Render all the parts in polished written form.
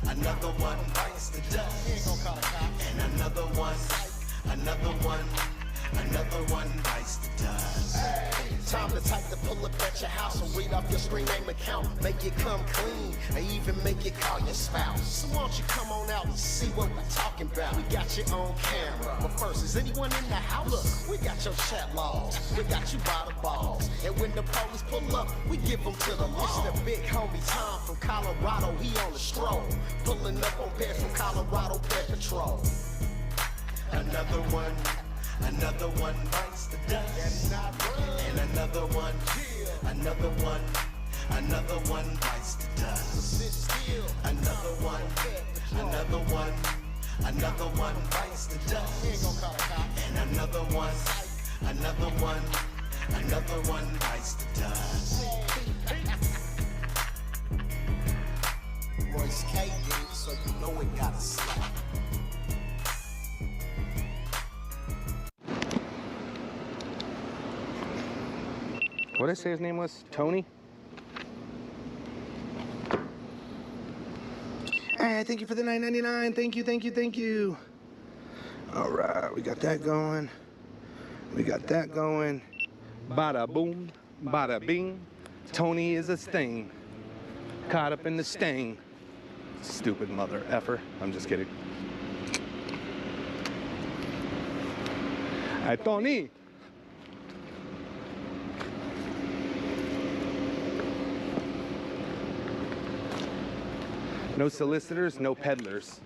Another one bites the dust. He ain't gonna call a cop. And another one bites the dust. Hey, time to type to pull up at your house and read off your screen name account. Make it come clean, and even make it call your spouse. So why don't you come on out and see what we're talking about? We got you on camera, but first, is anyone in the house? Look, we got your chat logs, we got you by the balls. And when the police pull up, we give them to the law. It's the big homie Tom from Colorado, he on the stroll. Pulling up on Bear from Colorado Pet Patrol. Another one bites the dust. And another one bites the dust. Another one bites the dust. He ain't gonna call a cop. And another one bites the dust. Royce K, so you know it gotta slap. What did I say his name was? Tony? Hey, thank you for the $9.99. Thank you. All right, we got that going. Bada boom, bada bing. Tony is a stain. Caught up in the stain. Stupid mother effer. I'm just kidding. Hey, Tony. No solicitors, no peddlers.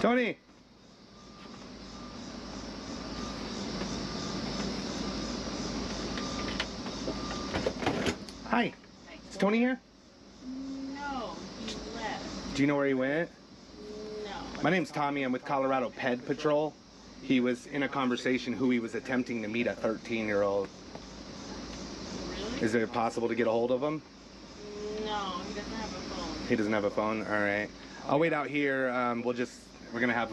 Tony! Hi. Is Tony here? No, he left. Do you know where he went? No. My name's Tommy. I'm with Colorado Ped Patrol. He was in a conversation who he was attempting to meet a 13-year-old. Really? Is it possible to get a hold of him? No, he doesn't have a phone. He doesn't have a phone? All right. I'll wait out here. We're gonna have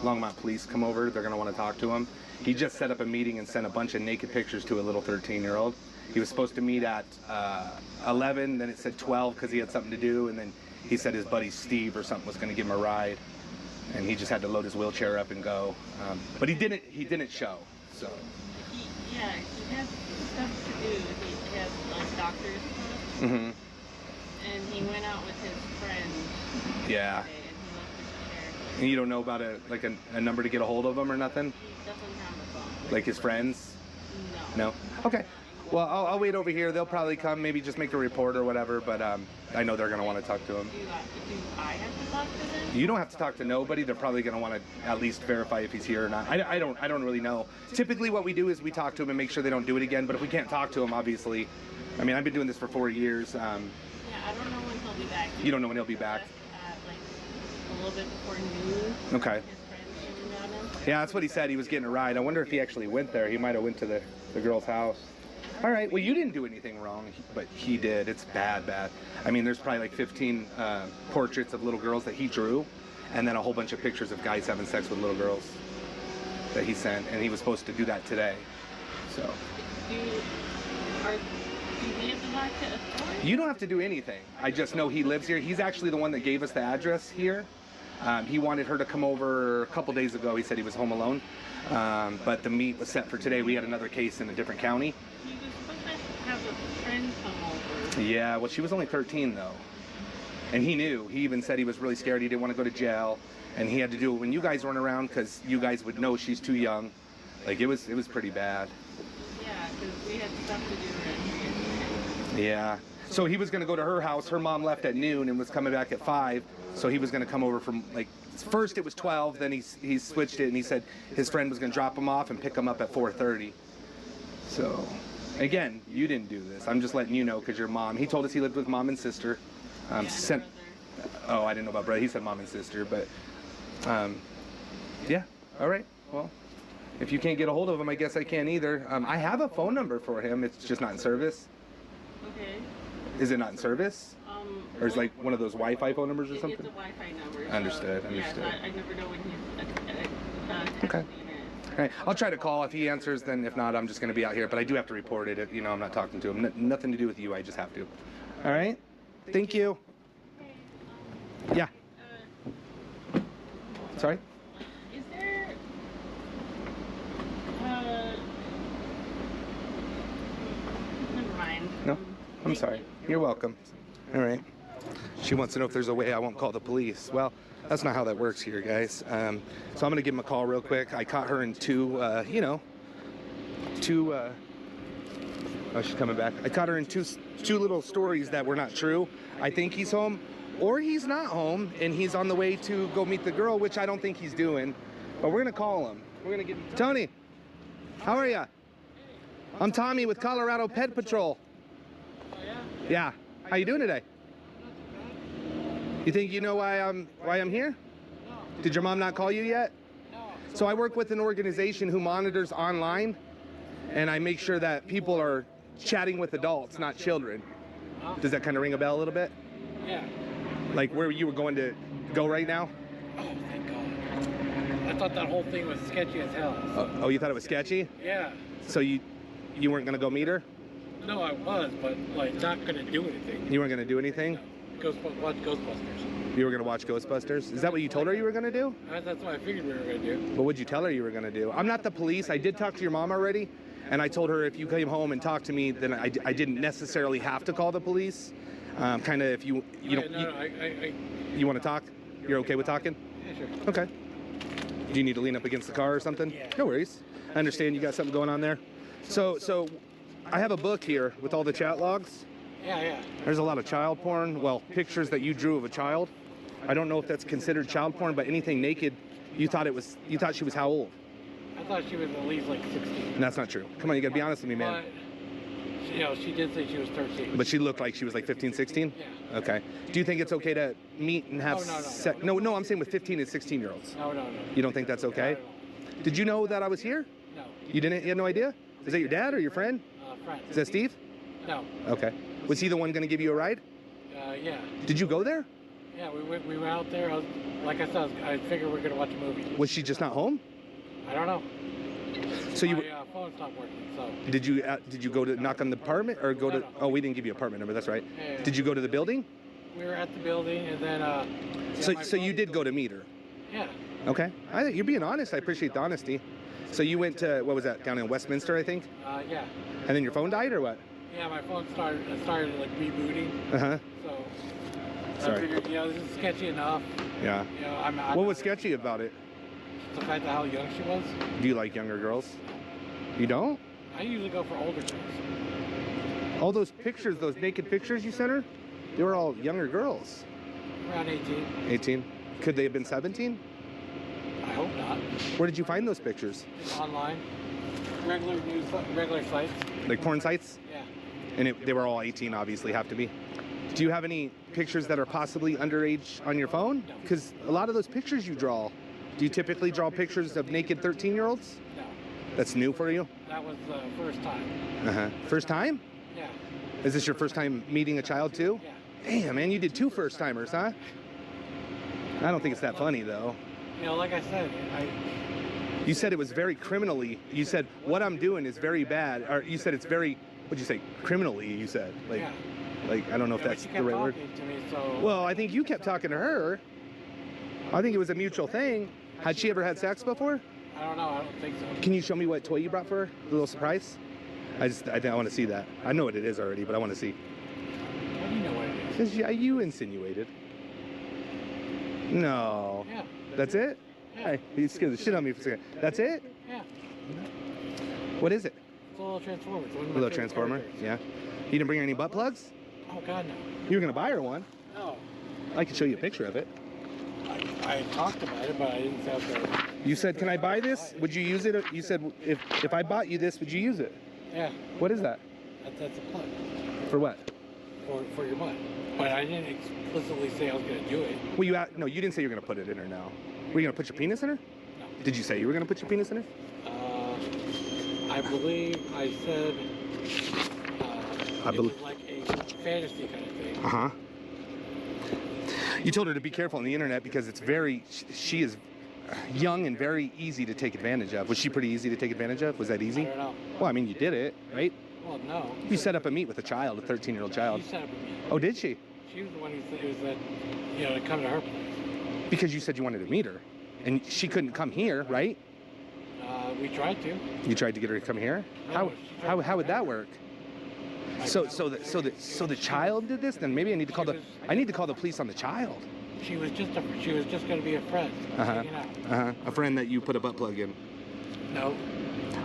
Longmont police come over. They're gonna want to talk to him. He just set up a meeting and sent a bunch of naked pictures to a little 13-year-old. He was supposed to meet at 11, then it said 12 because he had something to do, and then he said his buddy Steve or something was gonna give him a ride, and he just had to load his wheelchair up and go. But he didn't show. So. He has stuff to do. He has like doctor's stuff. Mm-hmm. And he went out with his friend. Yeah. Today, and he left his chair. And you don't know about a number to get a hold of him or nothing? He doesn't have a phone. Like his friends? No. No? Okay. Well, I'll wait over here. They'll probably come, maybe just make a report or whatever, but I know they're going to want to talk to him. Do I have to talk to them? You don't have to talk to nobody. They're probably going to want to at least verify if he's here or not. I don't really know. Typically what we do is we talk to him and make sure they don't do it again, but if we can't talk to him, obviously, I mean, I've been doing this for 4 years. Yeah, I don't know when he'll be back. You don't know when he'll be back? Like a little bit before noon. Okay. His friends came down him. Yeah, that's what he said. He was getting a ride. I wonder if he actually went there. He might have went to the girl's house. All right. Well, you didn't do anything wrong, but he did. It's bad. I mean, there's probably like 15 portraits of little girls that he drew, and then a whole bunch of pictures of guys having sex with little girls that he sent, and he was supposed to do that today. So. Do we have to talk to authorities? You don't have to do anything. I just know he lives here. He's actually the one that gave us the address here. He wanted her to come over a couple days ago. He said he was home alone, but the meet was set for today. We had another case in a different county. He was supposed to have a friend come over. Yeah, well, she was only 13 though, and he knew. He even said he was really scared. He didn't want to go to jail, and he had to do it when you guys weren't around because you guys would know she's too young. Like it was pretty bad. Yeah, because we had stuff to do around here. Yeah. So he was going to go to her house. Her mom left at noon and was coming back at 5. So he was going to come over from like first it was 12, then he switched it, and he said his friend was going to drop him off and pick him up at 4:30. So, again, you didn't do this. I'm just letting you know because your mom. He told us he lived with mom and sister. Brother. Oh, I didn't know about brother. He said mom and sister, but yeah. All right. Well, if you can't get a hold of him, I guess I can't either. I have a phone number for him. It's just not in service. Okay. Is it not in service? Or is it like one of those Wi-Fi phone numbers or It's something? a Wi-Fi number. Understood, So, understood. Yeah, so I never know when he's Okay. texting in. All right. I'll try to call. If he answers, then if not, I'm just going to be out here. But I do have to report it. You know, I'm not talking to him. Nothing to do with you. I just have to. All right. Thank you. Yeah. Sorry? Is there never mind. No? I'm sorry. You're welcome. All right. She wants to know if there's a way I won't call the police. Well, that's not how that works here, guys. So I'm going to give him a call real quick. I caught her in two, oh, she's coming back. I caught her in two little stories that were not true. I think he's home, or he's not home, and he's on the way to go meet the girl, which I don't think he's doing. But we're going to call him. We're going to get Tony, how are ya? I'm Tommy with Colorado Pet Patrol. Yeah. How you doing today? You think you know why I'm here? No. Did your mom not call you yet? No. So I work with an organization who monitors online, and I make sure that people are chatting with adults, not children. Does that kind of ring a bell a little bit? Yeah. Like where you were going to go right now? Oh, thank God. I thought that whole thing was sketchy as hell. Oh, you thought it was sketchy? Yeah. So you weren't gonna go meet her? No, I was, but like not gonna do anything. You weren't gonna do anything? No. Watch Ghostbusters. You were gonna watch Ghostbusters? Is that what you told her you were gonna do? That's what I figured we were gonna do. What would you tell her you were gonna do? I'm not the police. I did talk to your mom already, and I told her if you came home and talked to me, then I didn't necessarily have to call the police. Kind of if you want to talk, you're okay with talking? Yeah, sure. Okay. Do you need to lean up against the car or something? Yeah. No worries. I understand you got something going on there. So I have a book here with all the chat logs. Yeah. There's a lot of child porn. Well, pictures that you drew of a child. I don't know if that's considered child porn, but anything naked, you thought she was how old? I thought she was at least like 16. And that's not true. Come on, you gotta be honest with me, man. But, she did say she was 13. But she looked like she was like 15, 16? Yeah. Okay. Do you think it's okay to meet and have No, I'm saying with 15 and 16-year-olds. No. You don't think that's okay? No. Did you know that I was here? No. You didn't? You had no idea? Is that your dad or your friend? Friend. Is that Steve? No. Okay. Was he the one going to give you a ride? Yeah. Did you go there? Yeah, we went out there. Like I said, I figured we were gonna watch a movie. Was she just not home? I don't know. So My phone stopped working. So. Did you go to knock on the apartment or go to? No. Oh, we didn't give you apartment number. That's right. Yeah. Did you go to the building? We were at the building, and then. So you did go to meet her. Yeah. Okay. You're being honest. I appreciate the honesty. So you went to, what was that, down in Westminster, I think? Yeah. And then your phone died or what? Yeah, my phone started like rebooting. Uh-huh. So. Sorry. I figured, this is sketchy enough. Yeah. What was sketchy about it? The fact that how young she was. Do you like younger girls? You don't? I usually go for older girls. All those pictures, those naked pictures you sent her, they were all younger girls. Around 18. 18? Could they have been 17? I hope not. Where did you find those pictures? Online. Regular sites. Like porn sites? Yeah. And they were all 18, obviously, have to be. Do you have any pictures that are possibly underage on your phone? No. Because a lot of those pictures you draw, do you typically draw pictures of naked 13-year-olds? No. That's new for you? That was the first time. Uh-huh. First time? Yeah. Is this your first time meeting a child too? Yeah. Damn, man, you did 2 first-timers, huh? I don't think it's that funny, though. Like I said, You said it was very criminally. You said, what I'm doing is very bad. Or you said it's very, what'd you say, criminally, you said. Yeah. Like, I don't know if that's the right word. To me, so. Well, I think you kept talking to her. I think it was a mutual thing. Had she ever had sex before? I don't know. I don't think so. Can you show me what toy you brought for her? A little surprise? I think I want to see that. I know what it is already, but I want to see. How do you know what it is? Because you insinuated. No. Yeah. That's it? Yeah. Hey, you scared the shit out of me for a second. That's it? Yeah. What is it? It's a little transformer. It's one of A my little favorite transformer? characters. Yeah. You didn't bring her any butt plugs? Oh God, no. You were going to buy her one. No. I could show you a picture of it. I I talked about it, but I didn't say I was gonna. You said, "Can I buy this? Would you use it?" You said, "If I bought you this, would you use it?" Yeah, What is that? that's a plug For what? for your butt. But I didn't explicitly say I was gonna do it. Well, no, you didn't say you were gonna put it in her. Now, were you gonna put your penis in her? No. Did you say you were gonna put your penis in her? I believe I said I it believe. was like a fantasy kind of thing. Uh-huh. You told her to be careful on the internet because it's she is young and very easy to take advantage of. Was she pretty easy to take advantage of? Was that I easy? don't know. Well, I mean, you did it, right? Well, no. You set up a meet with a child, a 13-year-old child. She set up a meeting. Oh, did she? She was the one who said, to come to her place. Because you said you wanted to meet her. And she couldn't come here, right? We tried to. You tried to get her to come here? No, How would that work? So the child did this? Then maybe I need to call the police on the child. She was just going to be a friend. Hanging out. A friend that you put a butt plug in. No.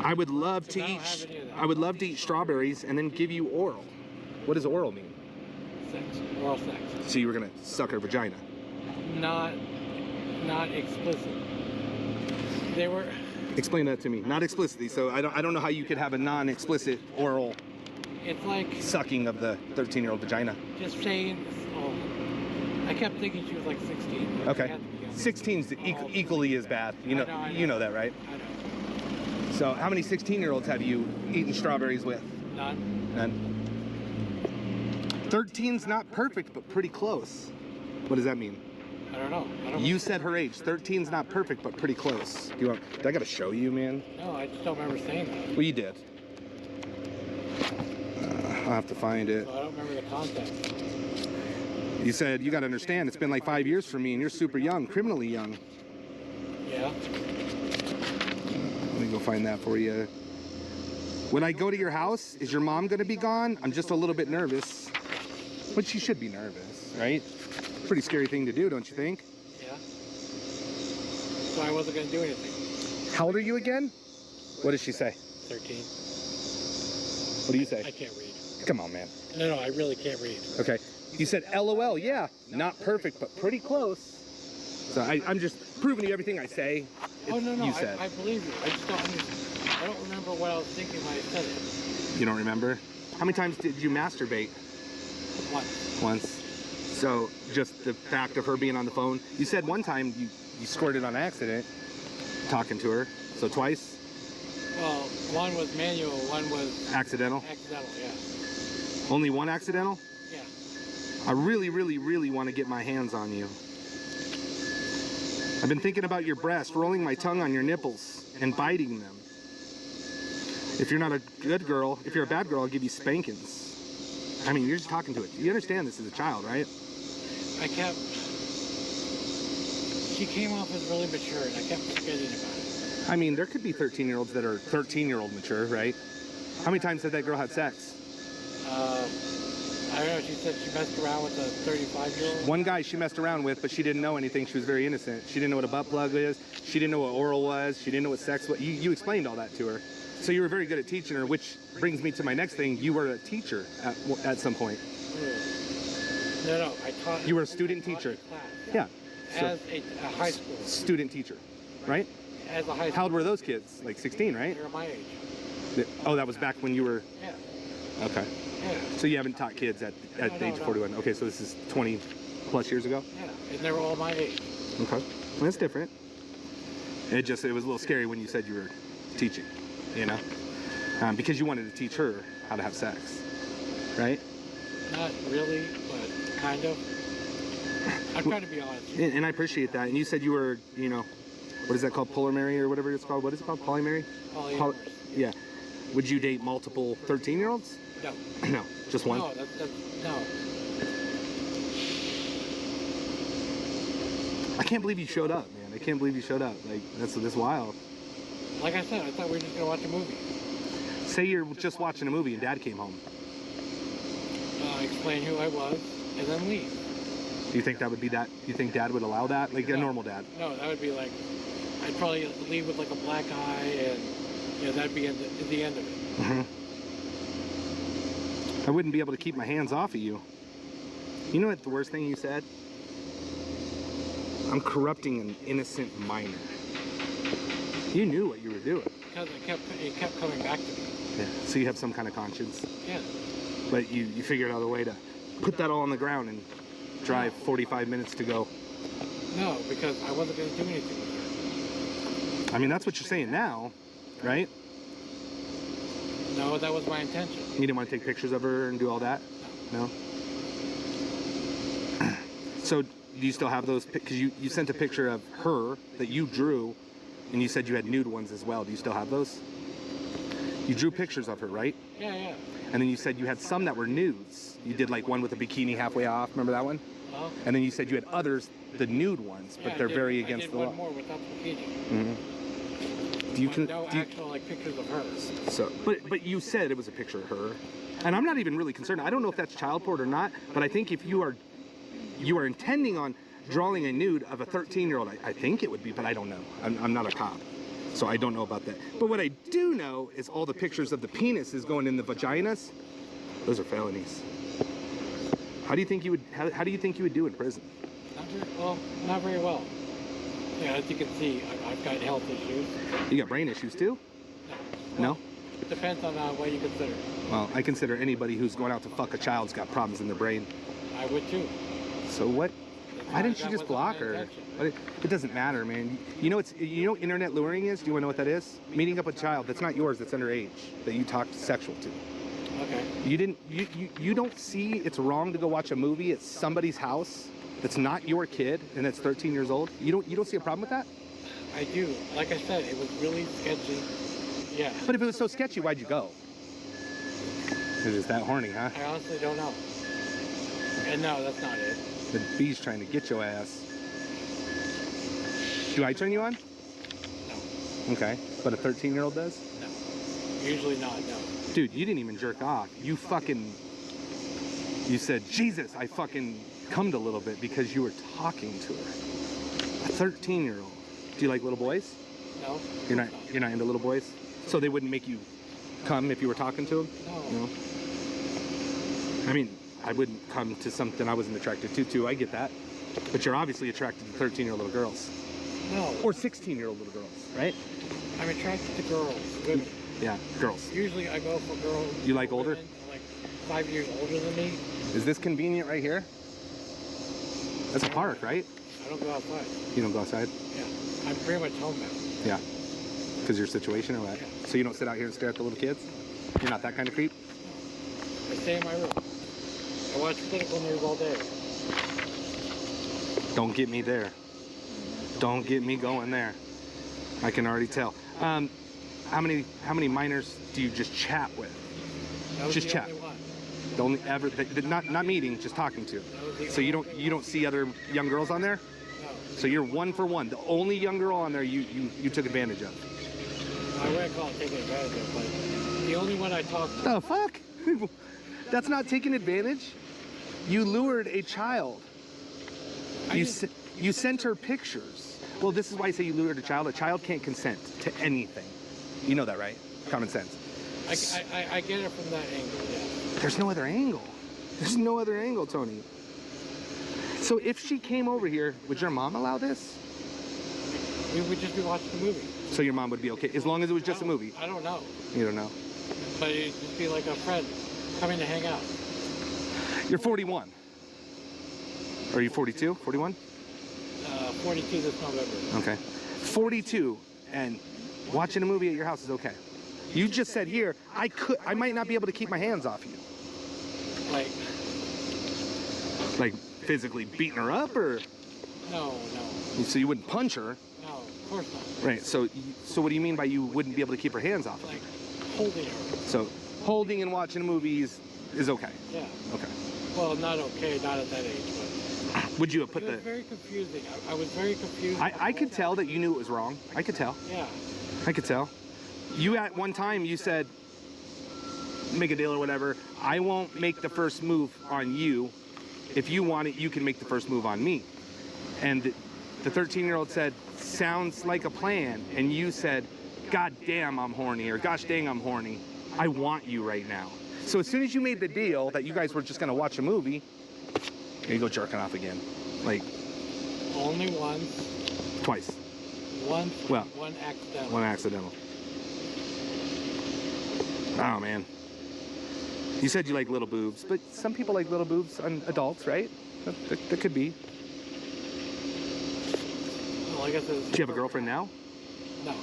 I would love to I don't eat. have any of that. I would love to eat strawberries and then give you oral. What does oral mean? Sex. Oral sex. So you were gonna suck her vagina? Not explicit. They were. Explain that to me. Not explicitly. So I don't know how you could have a non-explicit oral It's like sucking of the 13-year-old vagina. just saying. Oh, I kept thinking she was like 16. Okay. She had to be younger. 16's equally as bad. You know, I know. you know that, right? I know. So how many 16-year-olds have you eaten strawberries with? None. None. 13's not perfect, but pretty close. What does that mean? I don't know. I don't You said her age. 13's not perfect, but pretty close. Do I gotta show you, man? No, I just don't remember saying that. Well, you did. I'll have to find it. So I don't remember the context. You said, you gotta understand, it's been like 5 years for me, and you're super young, criminally young. Yeah. Let me go find that for you. When I go to your house, is your mom gonna be gone? I'm just a little bit nervous. But she should be nervous, right? Pretty scary thing to do, don't you think? Yeah. So I wasn't going to do anything. How old are you again? What does she say? 13. What do you say? I can't read. Come on, man. No, I really can't read. Okay. You said LOL, yeah. Not perfect, but pretty close. So I'm just proving to you everything I say. Oh, no, You said. I believe you. I just don't understand. I don't remember what I was thinking when I said it. You don't remember? How many times did you masturbate? Once. So just the fact of her being on the phone. You said one time you squirted on accident talking to her. So twice? Well, one was manual, one was Accidental? accidental, yeah. Only one accidental? Yeah. I really, really, really want to get my hands on you. I've been thinking about your breast, rolling my tongue on your nipples and biting them. If you're not a good girl, if you're a bad girl, I'll give you spankings. I mean, you're just talking to it. You understand this is a child, right? She came off as really mature, and I kept forgetting about it. I mean, there could be 13-year-olds that are 13-year-old mature, right? How many times had that girl had sex? I don't know, she said she messed around with a 35-year-old. One guy she messed around with, but she didn't know anything. She was very innocent. She didn't know what a butt plug is. She didn't know what oral was. She didn't know what sex was. You explained all that to her. So you were very good at teaching her, which brings me to my next thing. You were a teacher at some point. No, I taught. You were a student teacher. Yeah. So, As a high school. student teacher, right? As a high school. How old were those kids? Like 16, right? They were my age. Oh, that was back when you were... Yeah. Okay. Yeah. So you haven't taught kids at the age of 41. Okay, so this is 20 plus years ago? Yeah. And they were all my age. Okay. Well, that's different. It was a little scary when you said you were teaching, you know? Because you wanted to teach her how to have sex, right? Not really, but kind of. I'm trying to be honest. And I appreciate that. And you said you were, you know, what is that called? Polymary or whatever it's called? What is it called? Polymary? Polyamorous. Yeah. Would you date multiple 13-year-olds? No. No, just one? No, no. I can't believe you showed up, man. I can't believe you showed up. Like, that's wild. Like I said, I thought we were just going to watch a movie. Say you're just watching a movie and Dad came home. Explain who I was, and then leave. Do you think that would be that? Do you think Dad would allow that? Like a normal dad? No, that would be like, I'd probably leave with like a black eye, and that'd be at the end of it. Mm-hmm. I wouldn't be able to keep my hands off of you. You know what the worst thing you said? I'm corrupting an innocent minor. You knew what you were doing. Because it kept coming back to me. Yeah. So you have some kind of conscience. Yeah. But you figured out a way to put that all on the ground and drive 45 minutes to go. No, because I wasn't going to do anything with her. I mean, that's what you're saying now, right? No, that was my intention. You didn't want to take pictures of her and do all that? No? So do you still have those? Because you sent a picture of her that you drew, and you said you had nude ones as well. Do you still have those? You drew pictures of her, right? Yeah, yeah. And then you said you had some that were nudes. You did like one with a bikini halfway off. Remember that one? Well, And then you said you had others, the nude ones, but yeah, they're very against the law. I did one more without the bikini. Mm-hmm. Do you can? No do you, actual like pictures of her. so, but you said it was a picture of her, and I'm not even really concerned. I don't know if that's child porn or not, but I think if you are intending on drawing a nude of a 13-year-old, I think it would be, but I don't know. I'm not a cop, so I don't know about that. But what I do know is all the pictures of the penises going in the vaginas. Those are felonies. How do you think you would? How do you think you would do in prison? Not very well. Yeah, as you can see, I've got health issues. You got brain issues too? No? Depends on what you consider. Well, I consider anybody who's going out to fuck a child's got problems in their brain. I would too. So what? Why didn't you That just wasn't block my her? intention. It doesn't matter, man. You know what internet luring is? Do you want to know what that is? Meeting up with a child that's not yours, that's underage, that you talked sexual to. Okay. You don't see it's wrong to go watch a movie at somebody's house that's not your kid and that's 13 years old? You don't see a problem with that? I do. Like I said, it was really sketchy. Yeah. But if it was so sketchy, why'd you go? It's just that horny, huh? I honestly don't know. And no, that's not it. The bee's trying to get your ass. Do I turn you on? No. Okay. But a 13-year-old does? No. Usually not, no. Dude, you didn't even jerk off. You said, Jesus, I fucking cummed a little bit because you were talking to her. A 13-year-old. Do you like little boys? No. You're not into little boys? So they wouldn't make you come if you were talking to them? No. No. I mean, I wouldn't come to something I wasn't attracted to, I get that. But you're obviously attracted to 13-year-old little girls. No. Or 16-year-old little girls, right? I'm attracted to girls, women. Yeah, girls. Usually I go for girls. You like older? Women, like 5 years older than me. Is this convenient right here? That's a park, right? I don't go outside. You don't go outside? Yeah. I'm pretty much homebound. Yeah. Because your situation or what? Yeah. So you don't sit out here and stare at the little kids? You're not that kind of creep? I stay in my room. I watch political news all day. Don't get me there. Don't get me going there. I can already tell. How many minors do you just chat with? That was Just the chat. only one. The only ever not meeting, just talking to. That was the So you only don't see other young girls on there? No. So you're one for one. The only young girl on there you took advantage of. I wouldn't call it taking advantage of, but the only one I talked to. The fuck? That's not taking advantage. You lured a child. You sent her pictures. Well, this is why I say you lured a child. A child can't consent to anything. You know that, right? Common sense. I get it from that angle, yeah. There's no other angle. There's no other angle, Tony. So if she came over here, would your mom allow this? We would just be watching the movie. So your mom would be okay, as long as it was just a movie? I don't know. You don't know. But it'd just be like a friend coming to hang out. You're 41. Are you 42? 41? 42 this November. Okay. 42 and watching a movie at your house is okay. You just said here, I might not be able to keep my hands off you. Like physically beating her up, or? No. So you wouldn't punch her? No, of course not. Right, so what do you mean by you wouldn't be able to keep her hands off? Like holding her. So holding and watching movies is okay? Yeah. Okay. Well, not okay, not at that age, but Would you have put it was very confusing. I was very confused. I could tell that you knew it was wrong. I could tell. Yeah. I could tell. You at one time, you said, make a deal or whatever, I won't make the first move on you. If you want it, you can make the first move on me. And the 13-year-old said, sounds like a plan. And you said, God damn, I'm horny, or gosh dang, I'm horny. I want you right now. So as soon as you made the deal that you guys were just gonna watch a movie, here you go jerking off again. Like, Oh, Only once. Twice. Once. Well, one accidental. One accidental. Oh man. You said you like little boobs, but some people like little boobs on adults, right? That could be. Well, I guess Do you have a girlfriend now? No.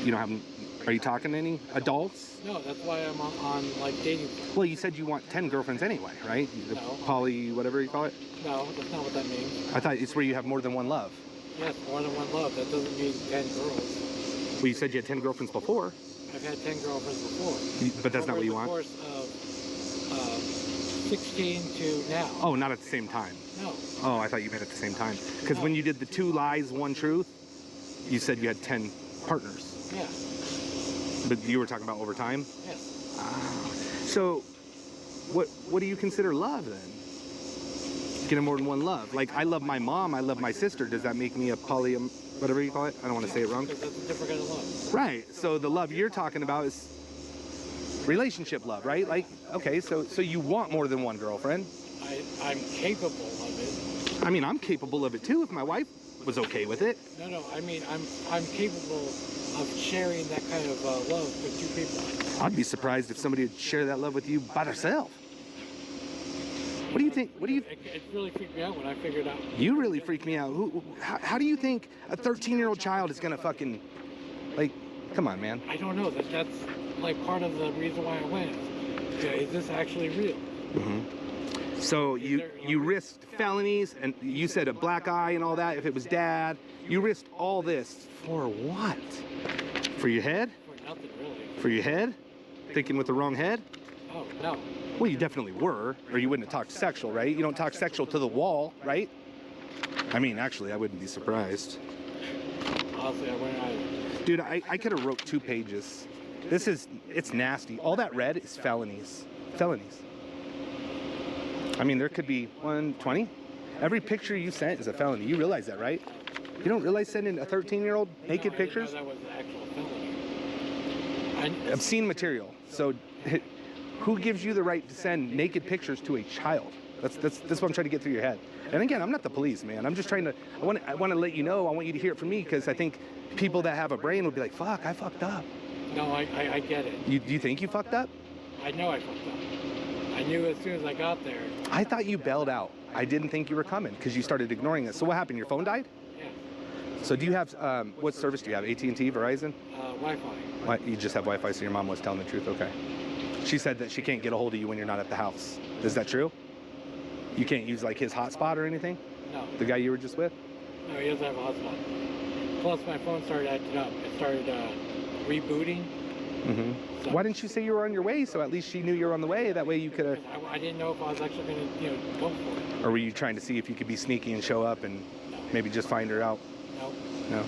You don't have. Are you talking to any adults? No, that's why I'm on like dating sites. Well, you said you want 10 girlfriends anyway, right? The No. poly, whatever you call it. No, that's not what that means. I thought it's where you have more than one love. Yes, more than one love. That doesn't mean 10 girls. Well, you said you had 10 girlfriends before, I've had 10 girlfriends before. but that's not what you want. Over the course of 16 to now. Oh, not at the same time. No. Oh, I thought you meant at the same time. Because No. when you did the 2 lies, 1 truth, you said you had 10 partners. Yeah. But you were talking about over time? Yes. So, what do you consider love then? Getting more than one love. Like, I love my mom, I love my sister. Does that make me a poly, whatever you call it? I don't want to say it wrong. Because that's a different kind of love. Right. So the love you're talking about is relationship love, right? Like, okay, so you want more than one girlfriend. I'm capable of it. I mean, I'm capable of it too if my wife was okay with it. No, I mean, I'm capable of sharing that kind of love with 2 people. I'd be surprised if somebody would share that love with you by themselves. What do you think? What do you? It really freaked me out when I figured out. You really freak me out. How do you think a 13-year-old child is gonna fucking, like, come on, man. I don't know. That's like part of the reason why I went. Is this actually real? So you risked felonies, and you said a black eye and all that. If it was dad, you risked all this for what? For your head? For nothing, really. For your head? Thinking with the wrong head? Oh, no. Well, you definitely were, or you wouldn't have talked sexual, right? You don't talk sexual to the wall, right? I mean, actually, I wouldn't be surprised. Honestly, I went either. Dude, I could have wrote 2 pages. It's nasty. All that red is felonies. Felonies. I mean, there could be 120. Every picture you sent is a felony. You realize that, right? You don't realize sending a 13-year-old naked pictures? That was an actual felony. Obscene material. So who gives you the right to send naked pictures to a child? That's what I'm trying to get through your head. And again, I'm not the police, man. I'm just trying to, I want to let you know, I want you to hear it from me, because I think people that have a brain will be like, fuck, I fucked up. No, I get it. Do you think you fucked up? I know I fucked up. I knew as soon as I got there. I thought you bailed out. I didn't think you were coming because you started ignoring us. So what happened? Your phone died? Yeah. So do you have, what service do you have? AT&T, Verizon? Wi-Fi. You just have Wi-Fi, so your mom was telling the truth, okay. She said that she can't get a hold of you when you're not at the house. Is that true? You can't use like his hotspot or anything? No. The guy you were just with? No, he doesn't have a hotspot. Plus, my phone started acting up. It started rebooting. So Why didn't you say you were on your way, so at least she knew you were on the way? That way you could have... I didn't know if I was actually going to, go for it. Or were you trying to see if you could be sneaky and show up and maybe just find her out? No. No.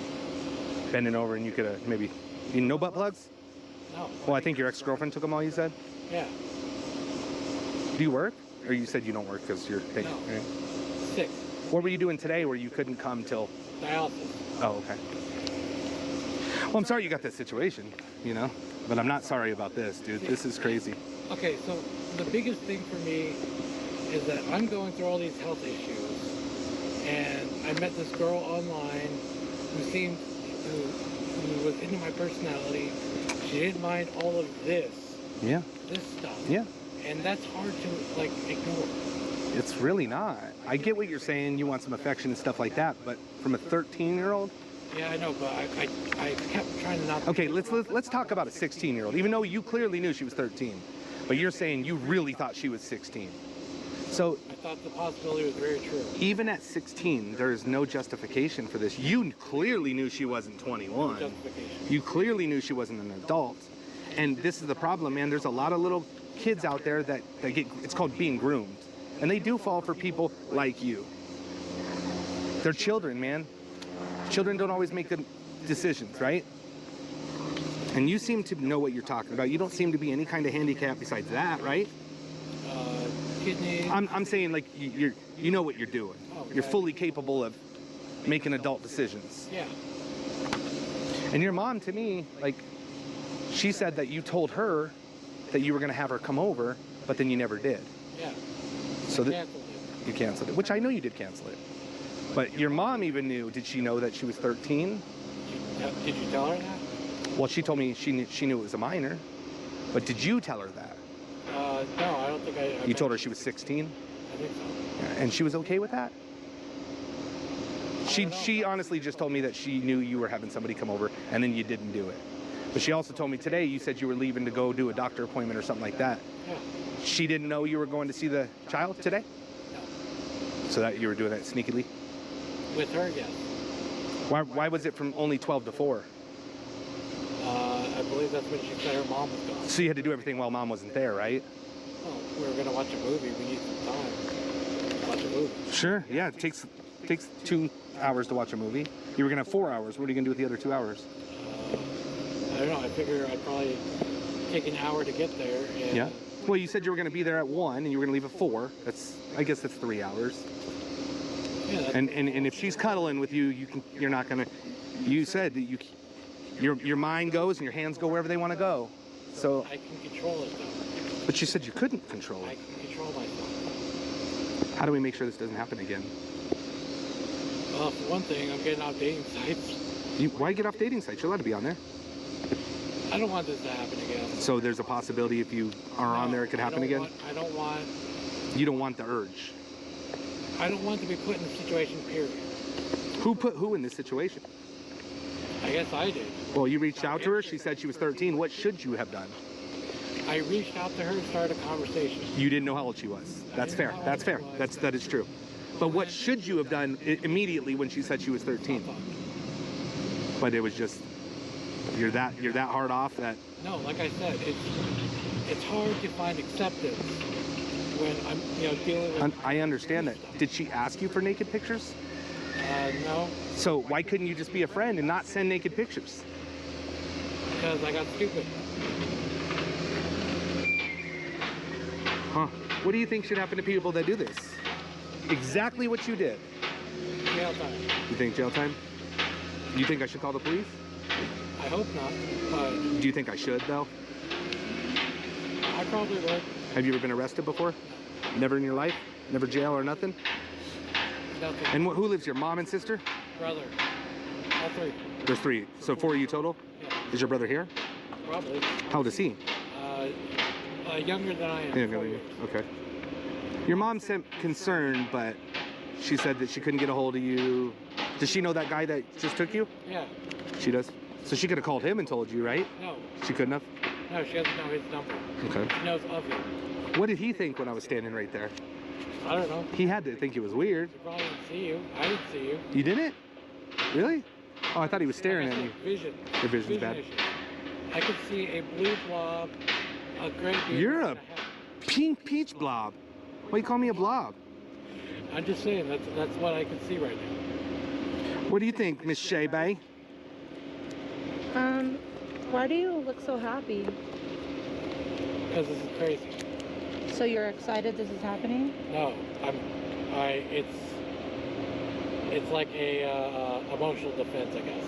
Bending over and you could have maybe... No butt plugs? No. Well, I think your ex-girlfriend took them all, you said? Yeah. Do you work? Or you said you don't work because you're... No. Right? Sick. What were you doing today where you couldn't come till... Dialysis. Oh, okay. Well, I'm sorry you got that situation, But I'm not sorry about this, dude. This is crazy. Okay, so the biggest thing for me is that I'm going through all these health issues, and I met this girl online who was into my personality. She didn't mind all of this stuff. Yeah. And that's hard to ignore. It's really not. I get what you're saying. You want some affection and stuff like that, but from a 13-year-old? Yeah, I know, but I kept trying to not. Okay, let's talk about a 16-year-old. Even though you clearly knew she was 13, but you're saying you really thought she was 16. So I thought the possibility was very true. even at 16, there is no justification for this. You clearly knew she wasn't 21. No justification. You clearly knew she wasn't an adult. And this is the problem, man. There's a lot of little kids out there that get, it's called being groomed. And they do fall for people like you. They're children, man. Children don't always make good decisions, right? And you seem to know what you're talking about. You don't seem to be any kind of handicap besides that, right? Kidney. I'm saying like you know what you're doing. Oh, You're okay. fully capable of making adult decisions. Yeah. And your mom, to me, like, she said that you told her that you were going to have her come over, but then you never did. Yeah. So Canceled it. you canceled it, which I know you did cancel it. But your mom even knew. Did she know that she was 13? Did you tell her that? Well, she told me she knew it was a minor. But did you tell her that? No, I don't think I You told her she was 16? I think so. And she was okay with that? I don't know. She honestly just told me that she knew you were having somebody come over and then you didn't do it. But she also told me today you said you were leaving to go do a doctor appointment or something like that. Yeah. She didn't know you were going to see the child today? No. So that you were doing that sneakily? With her, yes. Why was it from only 12 to 4? I believe that's when she said her mom was gone. So you had to do everything while mom wasn't there, right? Oh, we were gonna watch a movie. We need some time to watch a movie. Sure, yeah, it takes 2 hours to watch a movie. You were gonna have 4 hours. What are you gonna do with the other 2 hours? I don't know. I figure I'd probably take an hour to get there. And Yeah. Well, you said you were gonna be there at 1 and you were gonna leave at 4. I guess that's 3 hours. Yeah. And if she's cuddling with you, you're not gonna. You said that your mind goes and your hands go wherever they want to go. So, I can control it though. but you said you couldn't control I it. can control myself. How do we make sure this doesn't happen again? Well, for one thing, I'm getting off dating sites. Why get off dating sites? You're allowed to be on there. I don't want this to happen again. So there's a possibility if you are on there, it could happen again. I don't want. You don't want the urge. I don't want to be put in a situation. Period. Who put who in this situation? I guess I did. Well, you reached out to her. She said she was 13. What should you have done? I reached out to her and started a conversation. You didn't know how old she was. That's fair. That's fair. That is true. But what should you have done immediately when she said she was 13? But it was just you're that hard off that. No, like I said, it's hard to find acceptance when I'm dealing with. I understand that. Did she ask you for naked pictures? No, So why couldn't you just be a friend and not send naked pictures? because I got stupid. Huh? What do you think should happen to people that do this? Exactly what you did. Jail time. You think jail time? You think I should call the police? I hope not, but Do you think I should though? I probably would. Have you ever been arrested before? Never in your life? Never jail or nothing? Nothing. And who lives here? Mom and sister? Brother. All three. There's 3. So 4 of you total? Yeah, Is your brother here? probably. How old is he? Younger than I am. Yeah, 4 years. okay. Your mom sent concern, but she said that she couldn't get a hold of you. Does she know that guy that just took you? Yeah. She does? So she could have called him and told you, right? No. She couldn't have? No, she doesn't know his number. Okay. She knows of him. What did he think when I was standing right there? I don't know. He had to think it was weird. He probably didn't see you. I didn't see you. You didn't? Really? Oh, I thought he was staring Like I at said, me. Vision. Your vision's bad. issues. I could see a blue blob, a gray beard. You're and a hat. pink peach blob. Why you call me a blob? I'm just saying that's what I can see right now. What do you think, Miss Shea Bay? Why do you look so happy? Because this is crazy. So you're excited this is happening? No, it's like a emotional defense, I guess.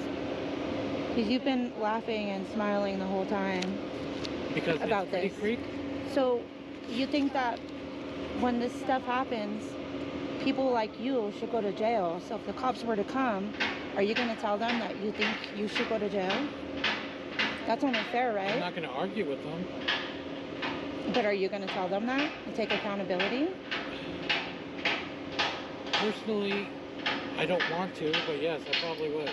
Because you've been laughing and smiling the whole time. Because About it's Pretty this. Creek. So you think that when this stuff happens, people like you should go to jail. So if the cops were to come, are you going to tell them that you think you should go to jail? That's only fair, I'm right? not going to argue with them. But are you going to tell them that and take accountability? Personally, I don't want to, but yes, I probably would.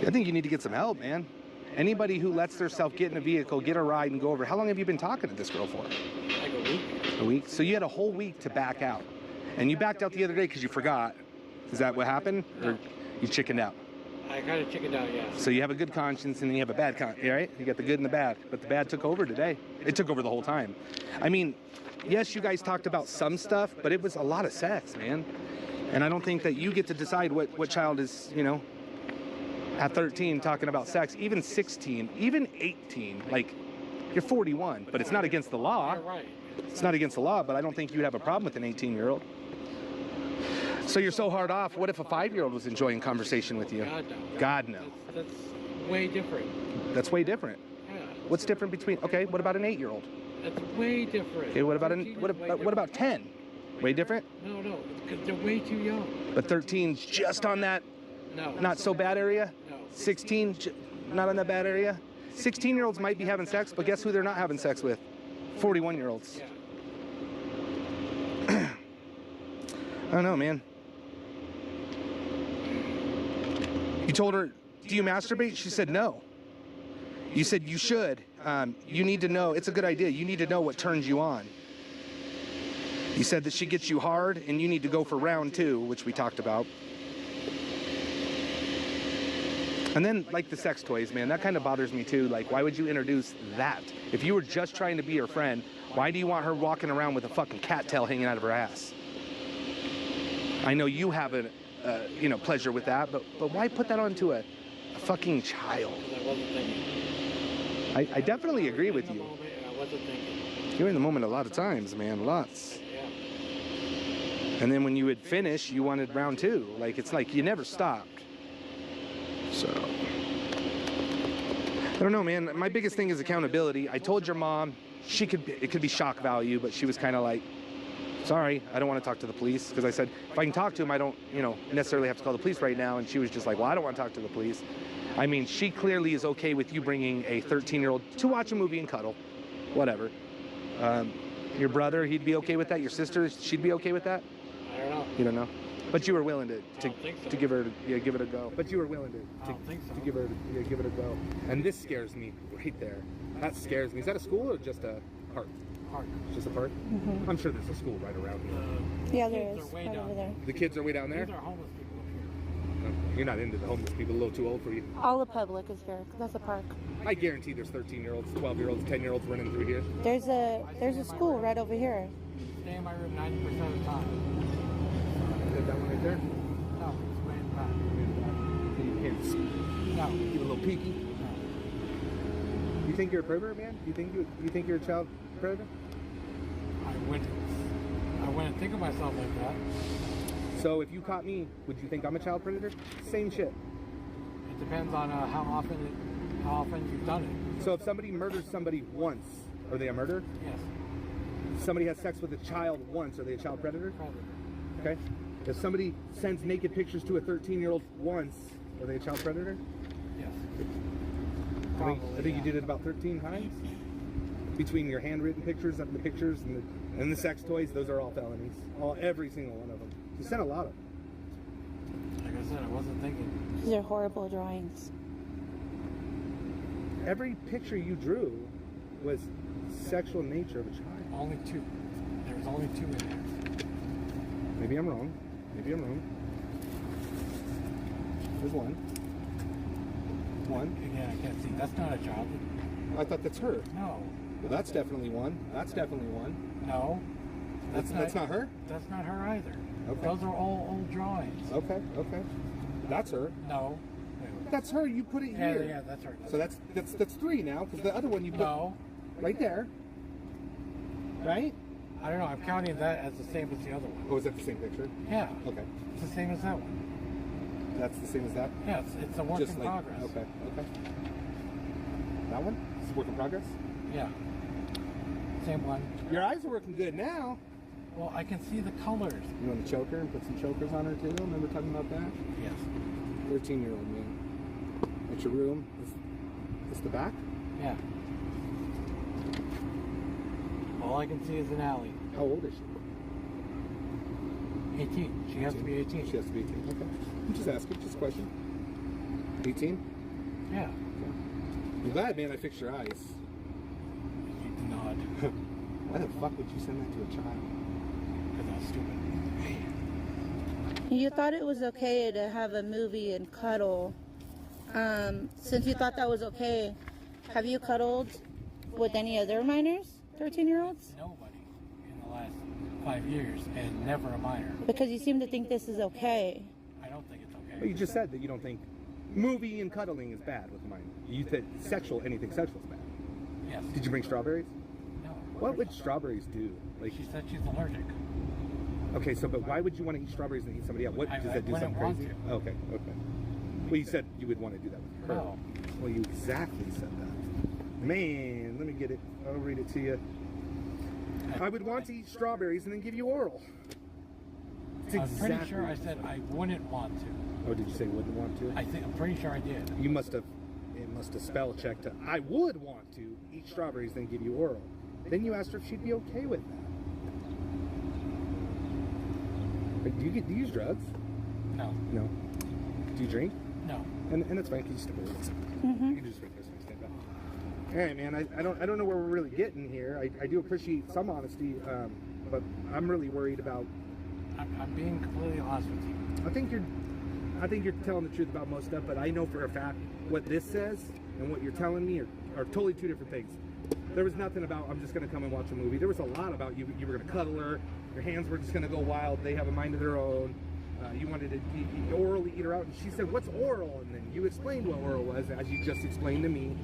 I think you need to get some help, man. Anybody who lets themselves get in a vehicle, get a ride, and go over. How long have you been talking to this girl for? Like a week. A week? So you had a whole week to back out. And you backed out the other day because you forgot. Is that what happened? Or you chickened out? I kind of chickened out, yeah. So you have a good conscience and then you have a bad conscience, right? You got the good and the bad. But the bad took over today. It took over the whole time. I mean, yes, you guys talked about some stuff, but it was a lot of sex, man. And I don't think that you get to decide what child is, at 13 talking about sex, even 16, even 18. Like, you're 41, but it's not against the law. You're right. It's not against the law, but I don't think you'd have a problem with an 18-year-old. So you're so hard off. What if a 5-year-old was enjoying conversation with you? God, no. God, no. That's way different. That's way different. Yeah. What's different between? Okay, what about an 8-year-old? That's way different. Okay, what about 13 is way different. what about 10? Way different? No, because they're way too young. But 13's just on that No. not so bad area? No. 16, not on that bad area? 16-year-olds might be having sex, but guess who they're not having sex with? 41-year-olds. Yeah. I don't know, man. You told her, do you masturbate? She said no. You said you should. You need to know. It's a good idea. You need to know what turns you on. You said that she gets you hard and you need to go for round 2, which we talked about. And then, like the sex toys, man, that kind of bothers me too. Like, why would you introduce that? If you were just trying to be her friend, why do you want her walking around with a fucking cattail hanging out of her ass? I know you have a, pleasure with that, but why put that onto a fucking child? Because I wasn't thinking. I definitely agree with you. I wasn't thinking. You're in the moment a lot of times, man, lots. Yeah. And then when you would finish, you wanted round 2. Like, it's like you never stopped. So, I don't know, man. My biggest thing is accountability. I told your mom it could be shock value, but she was kind of like, sorry, I don't want to talk to the police. Because I said, if I can talk to him, I don't, necessarily have to call the police right now. And she was just like, well, I don't want to talk to the police. I mean, she clearly is okay with you bringing a 13-year-old to watch a movie and cuddle, whatever. Your brother, he'd be okay with that. Your sister, she'd be okay with that. I don't know. You don't know, but you were willing to don't think so. give her give it a go. But you were willing I don't think so. to give it a go. And this scares me right there. That scares me. Is that a school or just a park? Park. Just a park? Mm-hmm. I'm sure there's a school right around here. Yeah, there Kids is. are way Right down over there. The kids are way down there. These are homeless people up here. You're not into the homeless people. A little too old for you. All the public is here. That's a park. I guarantee there's 13-year-olds, 12-year-olds, 10-years running through here. There's a school right over here. Stay in my room 90% of the time. Is that one right there? No, it's way in the back. So you can't No. give a little peeky. You think you're a pervert, man? You think you're a child predator? I wouldn't think of myself like that. So if you caught me, would you think I'm a child predator? Same shit. It depends on how often you've done it. So if somebody murders somebody once, are they a murderer? Yes. If somebody has sex with a child once, are they a child predator? Predator. Okay. If somebody sends naked pictures to a 13-year-old once, are they a child predator? Yes. I think you did it about 13 times. Between your handwritten pictures and the pictures and the sex toys, those are all felonies. Every single one of them. You sent a lot of them. Like I said, I wasn't thinking. These are horrible drawings. Every picture you drew was sexual nature of a child. Only 2. There's only 2 in there. Maybe I'm wrong. There's one. Again, I can't see. That's not a child. I thought that's her. No. Well, that's definitely one. No. That's not her? That's not her either. Okay. Those are all old drawings. Okay. That's her. No. That's her. You put it here. Yeah, that's her. So that's 3 now, because the other one you put No. right there. Right? I don't know. I'm counting that as the same as the other one. Oh, is that the same picture? Yeah. Okay. It's the same as that one. That's the same as that? Yeah, it's a work in progress. Okay. That one? It's a work in progress? Yeah. Same one. Your eyes are working good now. Well, I can see the colors. You want a choker and put some chokers on her too? Remember talking about that? Yes. 13-year-old man. At your room. Is the back? Yeah. All I can see is an alley. How old is she? 18. She has to be 18. She has to be 18. Okay. I'm just asking, just a question. 18? Yeah. Okay. I'm glad, man, I fixed your eyes. You did not. Why the fuck would you send that to a child? Because I was stupid. You thought it was okay to have a movie and cuddle. Since you thought that was okay, have you cuddled with any other minors, 13-year-olds? Nobody in the last 5 years, and never a minor. Because you seem to think this is okay. I don't think it's okay. Well, you just said that you don't think movie and cuddling is bad with a minor. You said anything sexual is bad. Yes. Did you bring strawberries? No. What would strawberries do? Like, She said she's allergic. okay, so but why would you want to eat strawberries and eat somebody else? What I does that do? wouldn't Something want crazy? to. Okay. Well, you said you would want to do that with her. No. Well, you exactly said that. Man, let me get it. I'll read it to you. I would want to eat strawberries and then give you oral. It's I'm pretty exactly. sure I said I wouldn't want to. Oh, did you say wouldn't want to? I'm pretty sure I did. You must have. It must have spell checked to. I would want to eat strawberries, then give you oral. Then you asked her if she'd be okay with that. Do you use drugs? No. No. Do you drink? No. And that's fine. Can you step away? Mm-hmm. You can just make this one stand back. All right, man. I don't know where we're really getting here. I do appreciate some honesty, but I'm really worried about. I'm being completely honest with you. I think you're telling the truth about most stuff, but I know for a fact what this says and what you're telling me are totally two different things. There was nothing about I'm just going to come and watch a movie. There was a lot about you were going to cuddle her. Your hands were just going to go wild. They have a mind of their own. You wanted to orally eat her out, and she said, "What's oral?" And then you explained what oral was, as you just explained to me.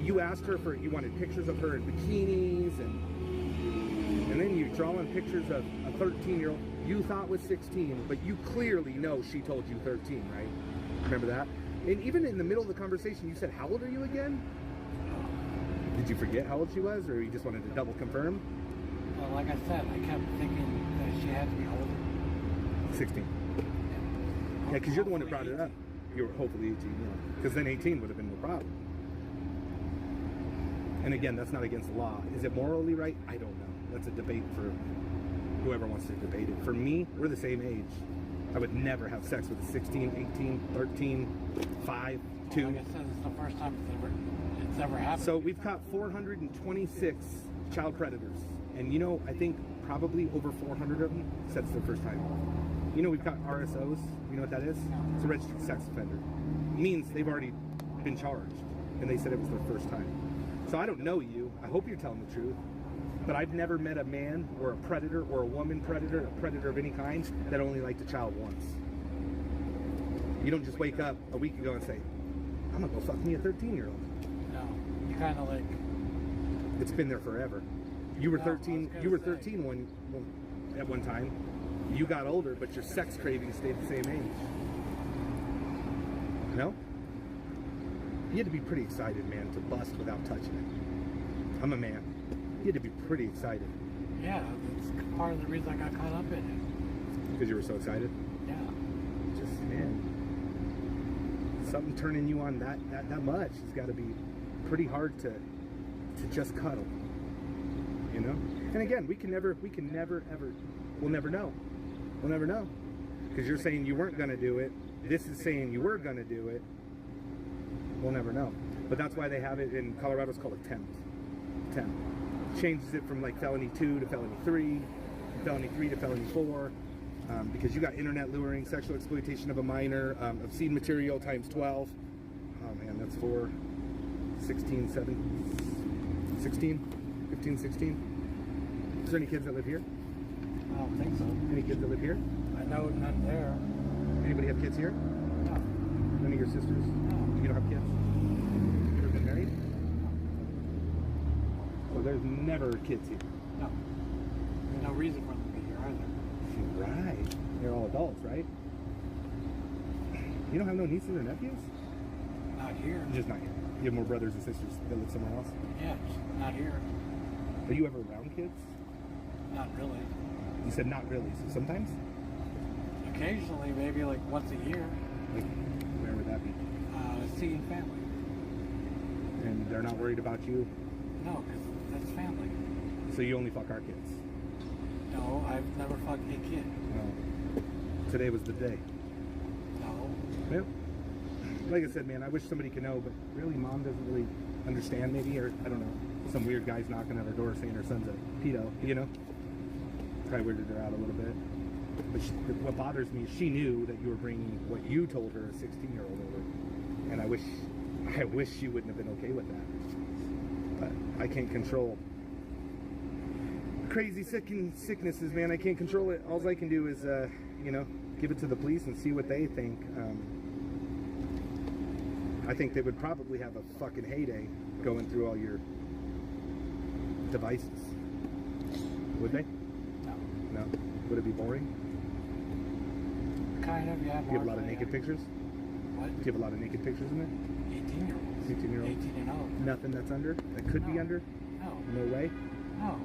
You asked her you wanted pictures of her in bikinis, and then you drawing pictures of a 13-year-old you thought was 16, but you clearly know she told you 13, right? Remember that? And even in the middle of the conversation, you said, "How old are you again?" Did you forget how old she was, or you just wanted to double confirm? Well, like I said, I kept thinking that she had to be older. 16. Yeah, because you're the one who brought it up. You were hopefully 18, yeah. Because then 18 would have been no problem. And again, that's not against the law. Is it morally right? I don't know. That's a debate for whoever wants to debate it. For me, we're the same age. I would never have sex with a 16, 18, 13, 5, 2. Like I said, it's the first time it's ever happened. So we've caught 426 child predators. And you know, I think probably over 400 of them said it's their first time. You know, we've got RSOs. You know what that is? It's a registered sex offender. It means they've already been charged. And they said it was their first time. So I don't know you. I hope you're telling the truth. But I've never met a man or a predator or a woman predator, a predator of any kind, that only liked a child once. You don't just wake up a week ago and say, "I'm gonna go fuck me a 13-year-old." No, you kind of like. It's been there forever. You were No, 13. I was You were gonna say. 13 at one time. You got older, but your sex craving stayed the same age. No? You had to be pretty excited, man, to bust without touching it. I'm a man. You had to be pretty excited Yeah, that's part of the reason I got caught up in it. because you were so excited. Yeah. Just, man, something turning you on that much has got to be pretty hard to just cuddle. You know? And again, we'll never know. We'll never know. Because you're saying you weren't going to do it. This is saying you were going to do it. We'll never know. But that's why they have it in Colorado. It's called attempt. Changes it from like felony 2 to felony 3, felony 3 to felony 4. Because you got internet luring, sexual exploitation of a minor, obscene material times 12. Oh man, that's 4, 16, 15, 16. Is there any kids that live here? I don't think so. Any kids that live here? I know none there. Anybody have kids here? No. None of your sisters? No. You don't have kids? You ever been married? So there's never kids here. No. There's no reason for them to be here either. Right. They're all adults, right? You don't have no nieces or nephews? Not here. Just not here. You have more brothers and sisters that live somewhere else? Yeah, just not here. Are you ever around kids? Not really. You said not really, so sometimes? Occasionally, maybe like once a year, Like, where would that be? seeing family. And they're not worried about you? No, because that's family. So you only fuck our kids? No, I've never fucked a kid. No. Today was the day. No. Well, like I said, man, I wish somebody could know, but really mom doesn't really understand maybe, or I don't know. Some weird guy's knocking at her door saying her son's a pedo, you know? Probably weirded her out a little bit. But what bothers me is she knew that you were bringing what you told her, a 16-year-old over. And I wish she wouldn't have been okay with that. But I can't control crazy sicknesses, man. I can't control it. All I can do is, you know, give it to the police and see what they think. I think they would probably have a fucking heyday going through all your devices. Would they? No. No. Would it be boring? Kind of, yeah. Do you have a lot of naked pictures? What? Do you have a lot of naked pictures in there? 18-year-olds. 18-year-olds? 18 and up. Nothing that's under? That could be No. under? No. No way? No.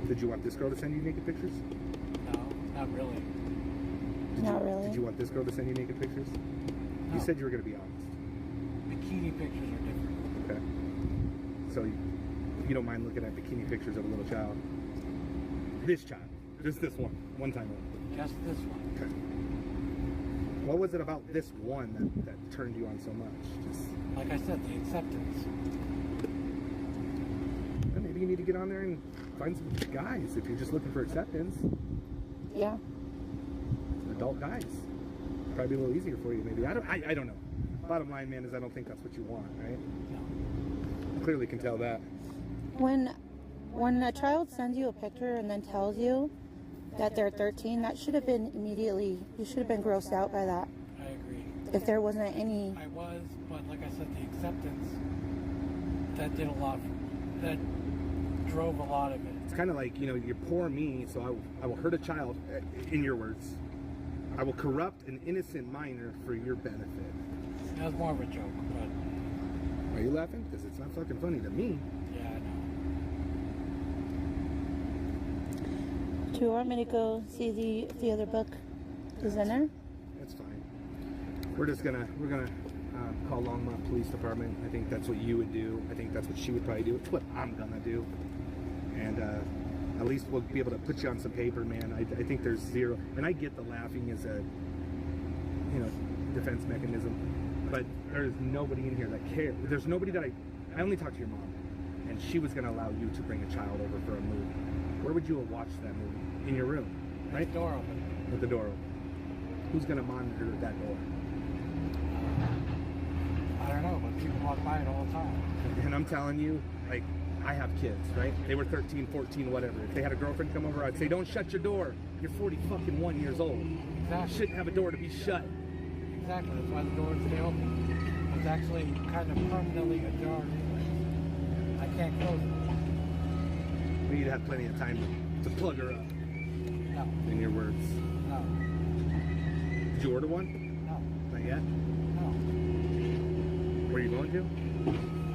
Did you want this girl to send you naked pictures? No. Not really. Not really. Did you want this girl to send you naked pictures? No. You said you were going to be honest. Bikini pictures are different. Okay. So you don't mind looking at bikini pictures of a little child? This child. Just this one time only. Just this one. Okay. What was it about this one that turned you on so much? Just Like I said, the acceptance. well, maybe you need to get on there and find some guys if you're just looking for acceptance. Yeah. Adult guys. Probably a little easier for you, maybe. I don't know. Bottom line, man, is I don't think that's what you want, right? No. Clearly can tell that. When a child sends you a picture and then tells you that they're 13, that should have been immediately, you should have been grossed out by that. I agree. If there wasn't any, I was, but like I said, the acceptance, that did a lot. That drove a lot of it. It's kind of like, you know, you're poor me, so I will hurt a child, in your words. I will corrupt an innocent minor for your benefit. That was more of a joke, but Are you laughing? Because it's not fucking funny to me. yeah, I know. do you want me to go see the other book is in there? That's fine. We're gonna call Longmont Police Department. I think that's what you would do. I think that's what she would probably do. It's what I'm gonna do. And at least we'll be able to put you on some paper, man. I think there's zero. And I get the laughing as a, you know, defense mechanism. But there's nobody in here that cares. There's nobody that I only talked to your mom. And she was gonna allow you to bring a child over for a movie. Where would you have watched that movie? In your room, right? Door open. With the door open. Who's gonna monitor that door? I don't know, but people walk by it all the time. And I'm telling you, like, I have kids, right? They were 13, 14, whatever. If they had a girlfriend come over, I'd say, don't shut your door. You're 41 years old. You Exactly. shouldn't have a door to be shut. Exactly. That's why the doors stay open. It's actually kind of permanently ajar. I can't close it. We need to have plenty of time to plug her up, No. in your words. No. Did you order one? No. Not yet? No. Were you going to?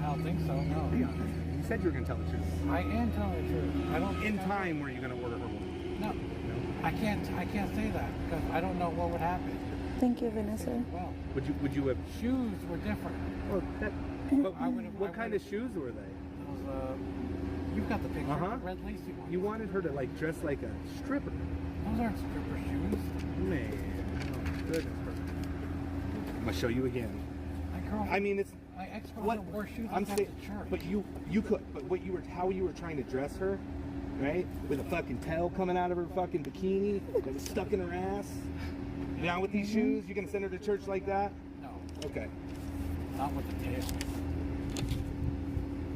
I don't think so. No. Be honest. You said you were going to tell the truth. I am telling the truth. I don't. In time, were you going to order her one? No. No? I can't say that because I don't know what would happen. Thank you, Vanessa. Well, Would you have? shoes were different. Well, that. But I would've- what I kind of shoes were they? Those, you've got the picture. Uh-huh. The red lacy ones. You wanted her to like dress like a stripper. Those aren't stripper shoes. Man, oh goodness. I'm gonna show you again. My girlfriend. I mean, it's my ex what girlfriend wore shoes I'm like that saying. to church. But you could. But how you were trying to dress her, right? With a fucking tail coming out of her fucking bikini that was stuck in her ass. Now with these shoes, you gonna send her to church like that? No, Okay. not with the tail.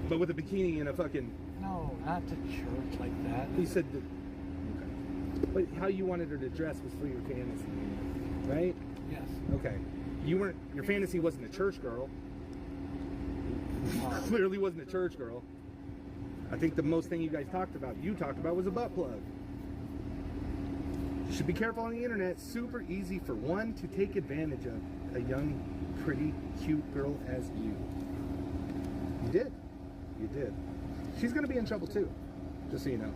But with a bikini and a fucking. No, not to church like that. He said that. Okay. But how you wanted her to dress was for your fantasy, right? Yes. Okay. You weren't. Your fantasy wasn't a church girl. Clearly wasn't a church girl. I think the most thing you talked about was a butt plug. You should be careful on the internet. Super easy for one to take advantage of a young, pretty, cute girl as you. You did. You did. She's gonna be in trouble too, just so you know.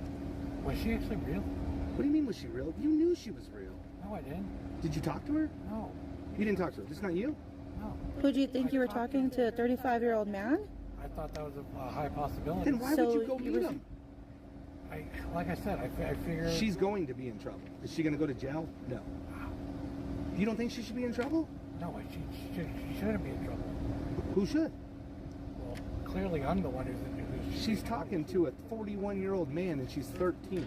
Was she actually real? What do you mean was she real? You knew she was real. No, I didn't. Did you talk to her? No. You didn't talk to her. Just not you? No. Who do you think you were talking to? A 35-year-old man? I thought that was a high possibility. Then why So would you go you meet were- him? Like I said, I figured. She's going to be in trouble. Is she going to go to jail? No. You don't think she should be in trouble? No, she shouldn't be in trouble. Who should? Well, clearly I'm the one who's She's talking to a 41-year-old man and she's 13.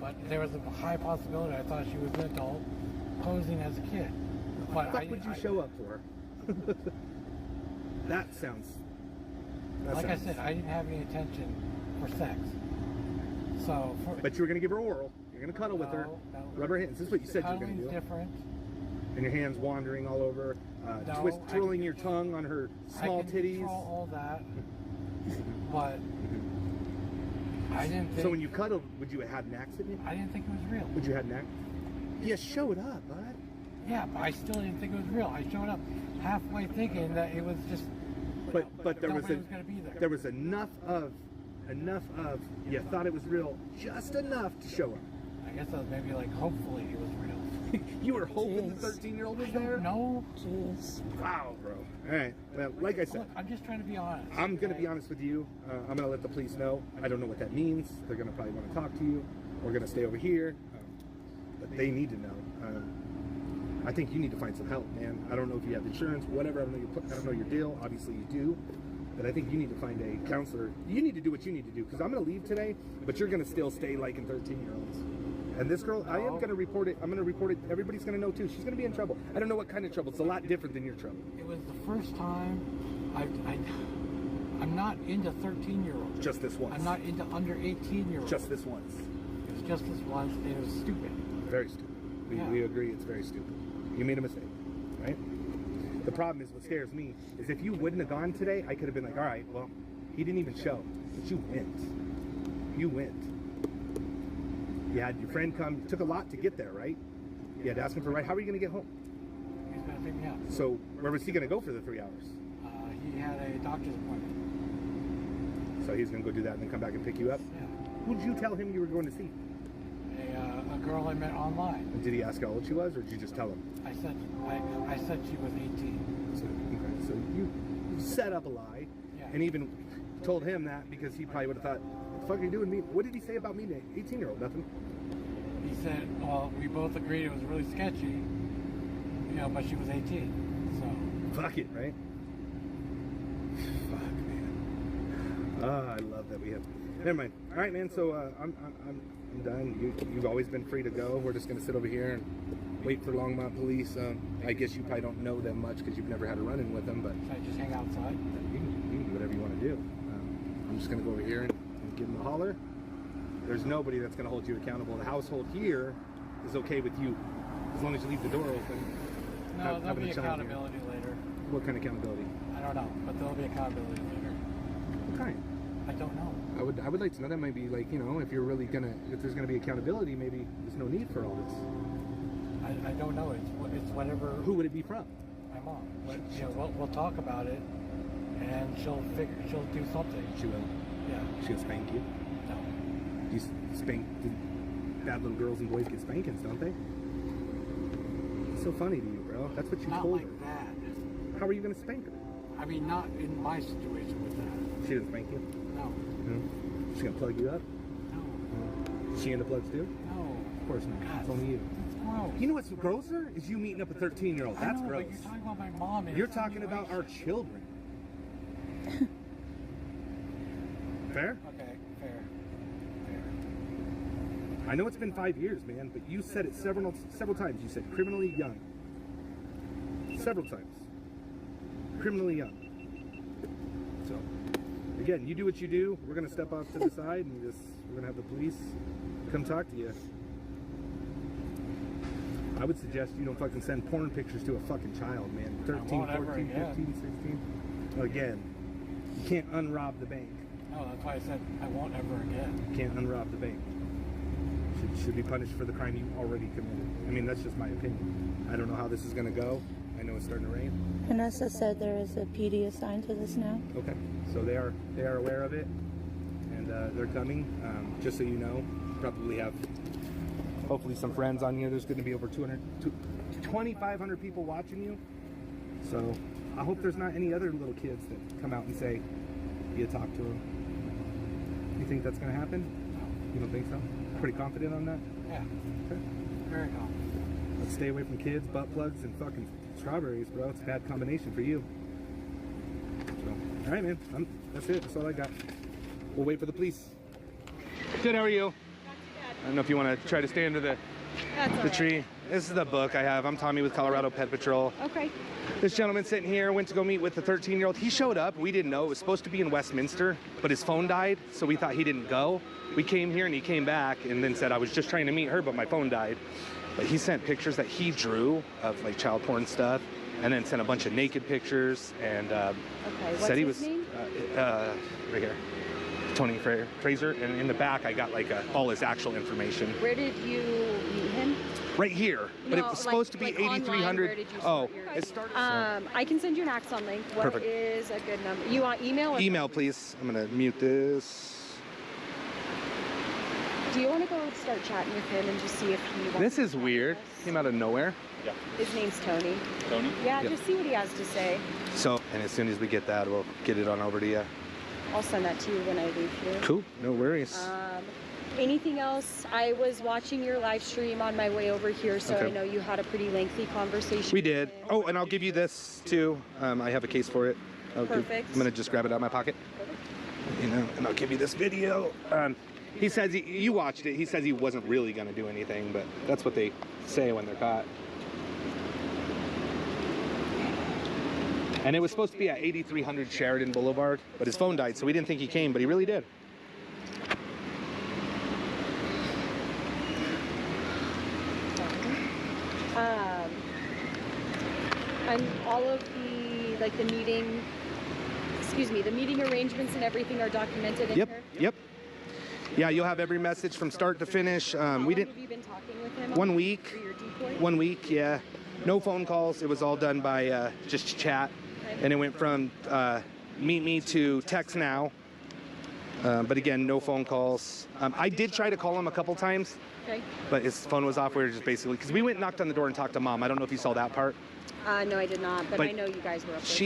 But there was a high possibility. I thought she was an adult posing as a kid. But What the fuck would you show up for? That sounds... Like I said, I didn't have any intention for sex. So, But you were going to give her oral. You're going to cuddle with her. No. Rub her hands. This is what you said you were going to Cuddling's do. different. And your hands wandering all over. No, Twirling your tongue on her small I can titties. control all that. But I didn't think. So when you cuddled, would you have had an accident? I didn't think it was real. Would you have had an accident? Yeah, show it up, bud. Yeah, but I still didn't think it was real. I showed up halfway thinking that it was just. But there was nobody was going to be there. there was enough of you thought it was real, just enough to show up. I I guess I was maybe like, hopefully he was real. You were hoping Jeez. the 13-year-old was I there? don't know. Jeez. Wow, bro. All right. Well, like I said, Look, I'm just trying to be honest. I'm going to be honest with you. I'm going to let the police know. I don't know what that means. They're going to probably want to talk to you. We're going to stay over here. But they need to know. I think you need to find some help, man. I don't know if you have insurance, whatever. I don't know your deal. Obviously you do. But I think you need to find a counselor. You need to do what you need to do. Because I'm going to leave today, but you're going to still stay liking 13-year-olds. And this girl, I am going to report it. I'm going to report it. Everybody's going to know too. She's going to be in trouble. I don't know what kind of trouble. It's a lot different than your trouble. It was the first time I'm not into 13-year-olds. Just this once. I'm not into under 18-year-olds. Just this once. It was just this once, and it was stupid. Very stupid. We agree it's very stupid. You made a mistake, right? The problem is, what scares me is if you wouldn't have gone today, I could have been like, all right, well, he didn't even show, but you went. You went. You had your friend come. It took a lot to get there, right? You had to ask him for a ride. How are you going to get home? He's going to pick me up. So where was he going to go for the 3 hours? He had a doctor's appointment. So he's going to go do that and then come back and pick you up? Yeah. Who did you tell him you were going to see? A girl I met online. And did he ask how old she was, or did you just tell him? I said she was 18. So, okay, so you set up a lie, Yeah. and even told him that because he probably would have thought, what the fuck are you doing me? What did he say about me, 18-year-old? Nothing. He said, well, we both agreed it was really sketchy, but she was 18, so. Fuck it, right? Fuck, man. I love that we have. Never mind. All right, man. So I'm done. You've always been free to go. We're just gonna sit over here and wait for Longmont police. I guess you probably don't know them much because you've never had a run-in with them, but Should I just hang outside? you can do whatever you want to do. I'm just gonna go over here and give them a holler. There's nobody that's gonna hold you accountable. The household here is okay with you as long as you leave the door open. No, there'll having be a child here. accountability later. What kind of accountability? I don't know, but there'll be accountability later. What kind? I don't know. I would like to know. That might be like, if you're really if there's gonna be accountability, maybe there's no need for all this. I don't know. It's whatever. Who would it be from? My mom. We'll talk about it, and she'll do something. She will. Yeah. She'll spank you. No. You spank. Bad little girls and boys get spankings, don't they? It's so funny to you, bro. That's what you Not told like her. that. How are you gonna spank her? I mean, not in my situation with that. She didn't spank you. No. No. She's gonna plug you up. No. Is she into plugs too? No. Of course not. God, It's only you. That's gross. You know what's grosser? Is you meeting up a 13-year-old. That's I know, gross. But you're talking about my mom. And You're talking about our children. Fair? Okay, fair. I know it's been 5 years, man, but you said it several times. You said criminally young. Several times. Criminally young. So, again, you do what you do. We're going to step off to the side and we're going to have the police come talk to you. I would suggest you don't fucking send porn pictures to a fucking child, man. 13, 14, 15, 16. Again, you can't unrob the bank. No, that's why I said I won't ever again. You can't unrob the bank. Should be punished for the crime you already committed. I mean, that's just my opinion. I don't know how this is going to go. I know it's starting to rain. Vanessa said there is a PD assigned to this now. Okay, so they are aware of it, and they're coming. Just so you know, probably have hopefully some friends on here. There's going to be over 2,500 people watching you. So I hope there's not any other little kids that come out and say you talk to them. You think that's going to happen? You don't think so? Pretty confident on that? Yeah. Okay. Very confident. Let's stay away from kids, butt plugs, and fucking strawberries, bro. It's a bad combination for you. So, all right, man. That's it. That's all I got. We'll wait for the police. Good. How are you? I don't know if you want to try to stay under the tree. This is the book I have. I'm Tommy with Colorado Pet Patrol. Okay. This gentleman sitting here went to go meet with the 13-year-old. He showed up. We didn't know. It was supposed to be in Westminster, but his phone died, so we thought he didn't go. We came here and he came back and then said, I was just trying to meet her, but my phone died. But he sent pictures that he drew of like child porn stuff, and then sent a bunch of naked pictures, and said he was right here, Tony Fraser, and in the back I got like all his actual information. Where did you meet him? Right here, but it was supposed to be 8,300. Oh, it started. I can send you an Axon link. What Perfect. is a good number? You want email? Or Email, please. I'm gonna mute this. Do you want to go start chatting with him and just see if he wants This to is chat weird. with us? Came out of nowhere. His name's Tony. Tony? Yeah, Yep. just see what he has to say. So, and as soon as we get that, we'll get it on over to you. I'll send that to you when I leave here. Cool. No worries. Anything else? I was watching your live stream on my way over here, so Okay. I know you had a pretty lengthy conversation. We with did. him. Oh, and I'll give you this too. I have a case for it. Perfect. I'm gonna just grab it out of my pocket. You know, and I'll give you this video. He says you watched it. He says he wasn't really gonna do anything, but that's what they say when they're caught. And it was supposed to be at 8300 Sheridan Boulevard, but his phone died, so we didn't think he came, but he really did. And all of the the meeting, the meeting arrangements and everything are documented in Yep. here. Yep. Yeah, you'll have every message from start to finish. How We long didn't. have you been talking with him? 1 week. For your decoy? 1 week, yeah. No phone calls. It was all done by just chat. And it went from meet me to text now. But again, no phone calls. I did try to call him a couple times, Okay. but his phone was off. We were just basically, because we went and knocked on the door and talked to mom. I don't know if you saw that part. No, I did not, but But I know you guys were up there.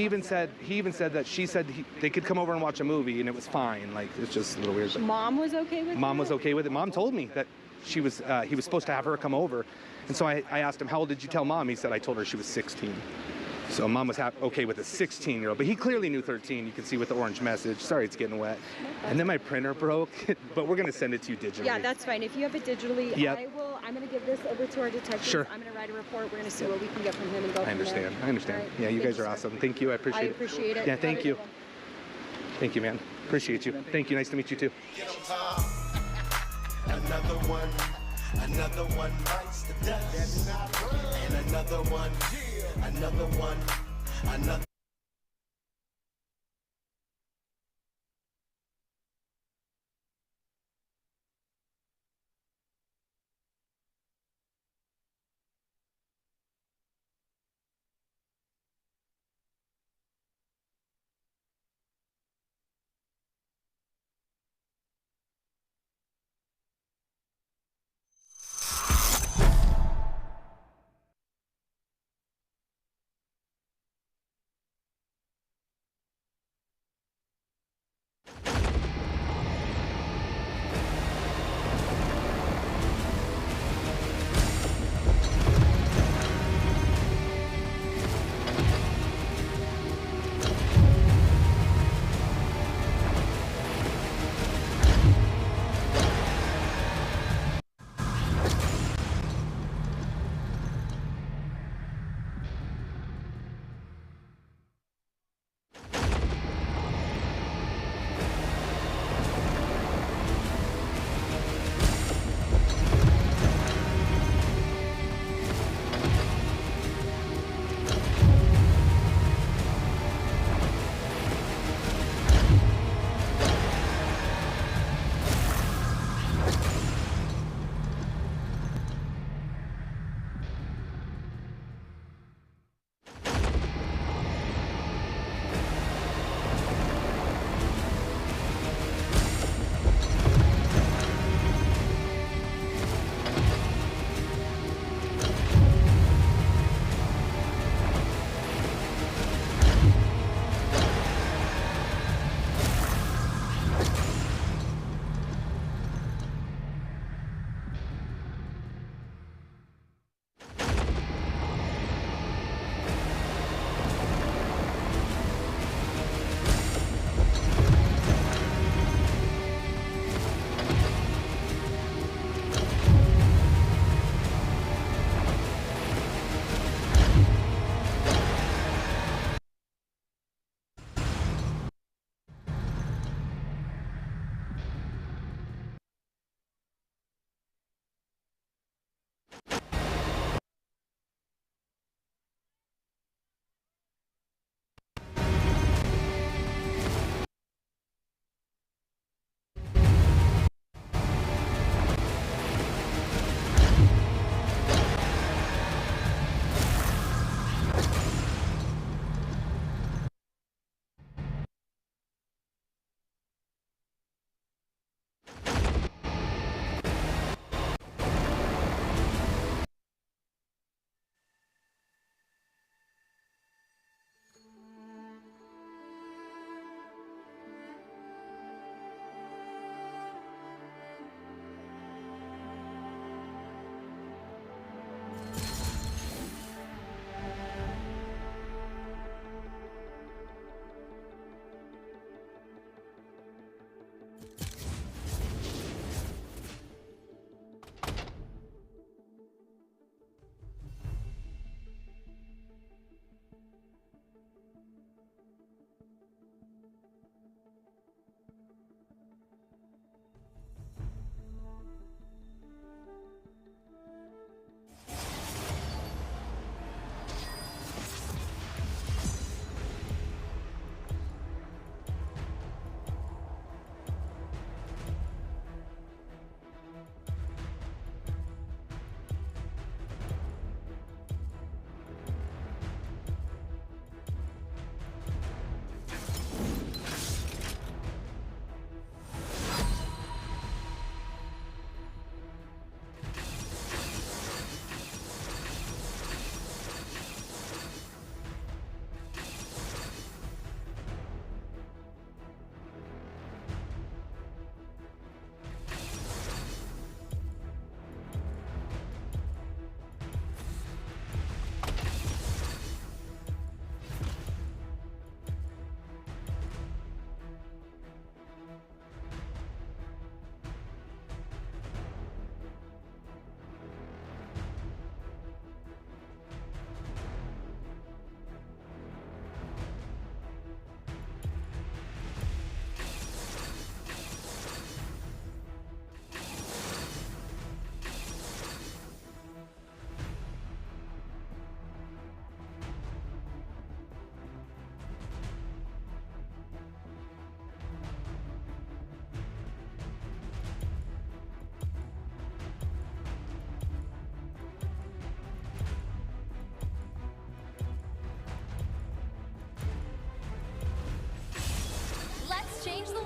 He even said that she said they could come over and watch a movie and it was fine. Like, it's just a little weird. But Mom was okay with mom that? was okay with it. Mom told me that he was supposed to have her come over. And so I asked him, how old did you tell mom? He said, I told her she was 16. So mom was okay with a 16-year-old, but he clearly knew 13. You can see with the orange message. Sorry, it's getting wet. And then my printer broke, but we're gonna send it to you digitally. Yeah, that's fine. If you have it digitally, Yep. I'm going to give this over to our detective. Sure. I'm going to write a report. We're going to see what we can get from him and go I from there. understand. I understand. All right. Yeah, you Thank guys are awesome. Thank you. I appreciate I it. appreciate it. Yeah, Have thank a you. good one. Thank you, man. Appreciate you. Thank you. Nice to meet you too. Another one bites the dust. And another one, another.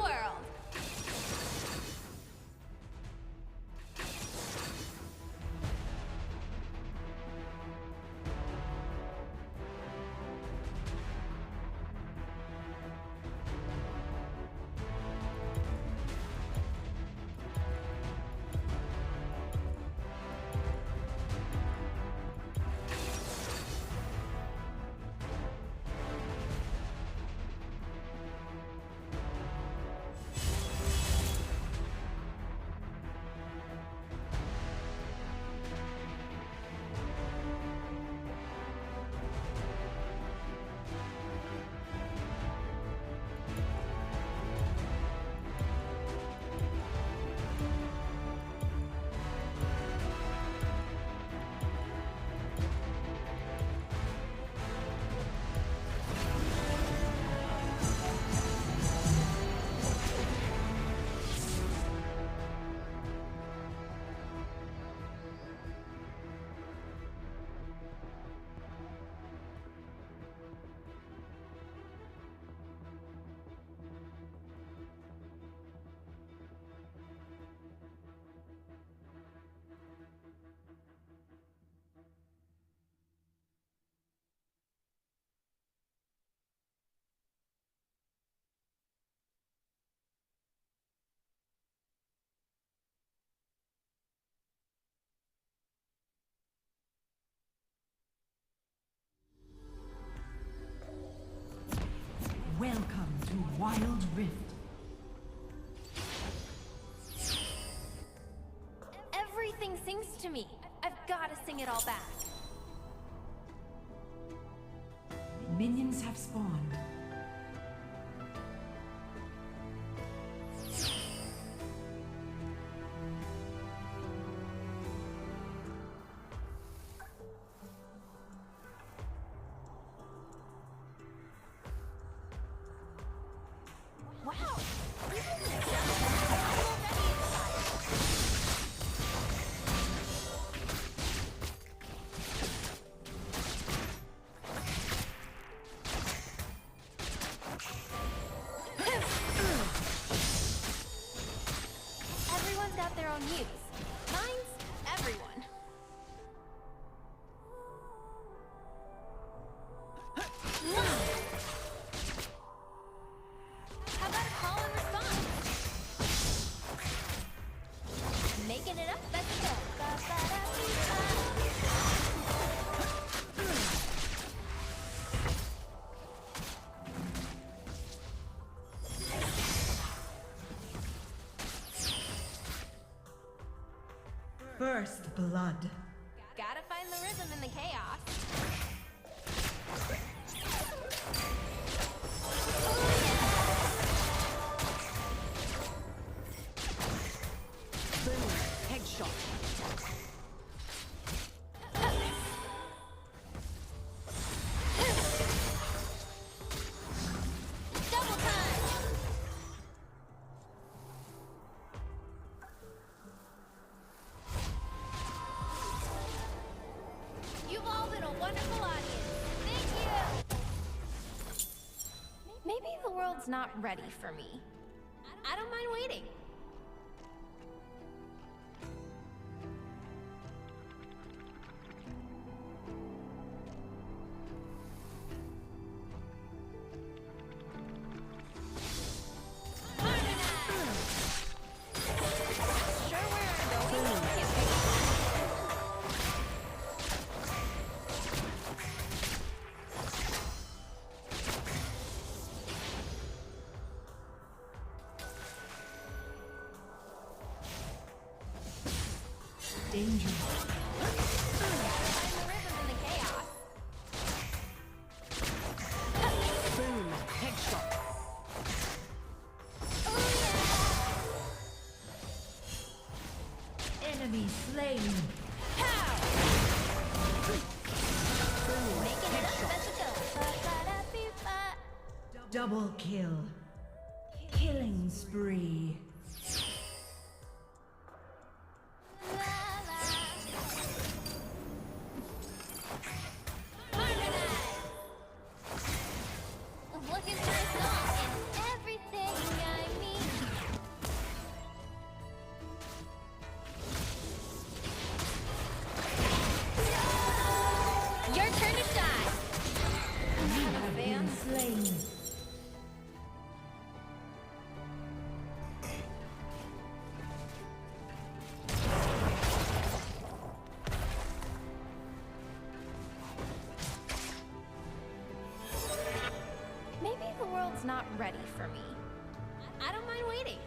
world. Welcome to Wild Rift. Everything sings to me. I've got to sing it all back. Minions have spawned. Wow! Everyone's got their own muse. Mine's everyone. How about a call and response? Making it up, let's go. First blood. Gotta find the rhythm in the chaos. Boom. Headshot. Double time! You've all been a wonderful audience. Thank you! Maybe the world's not ready for me. I don't mind waiting. Sure where I'm going? Can't wait. Danger. Find the rhythm in the chaos. Boom. Headshot. Enemy slain. Making it up, let's go. Double kill. Killing spree. Look at my song and everything I mean. world's not ready for me. I don't mind waiting.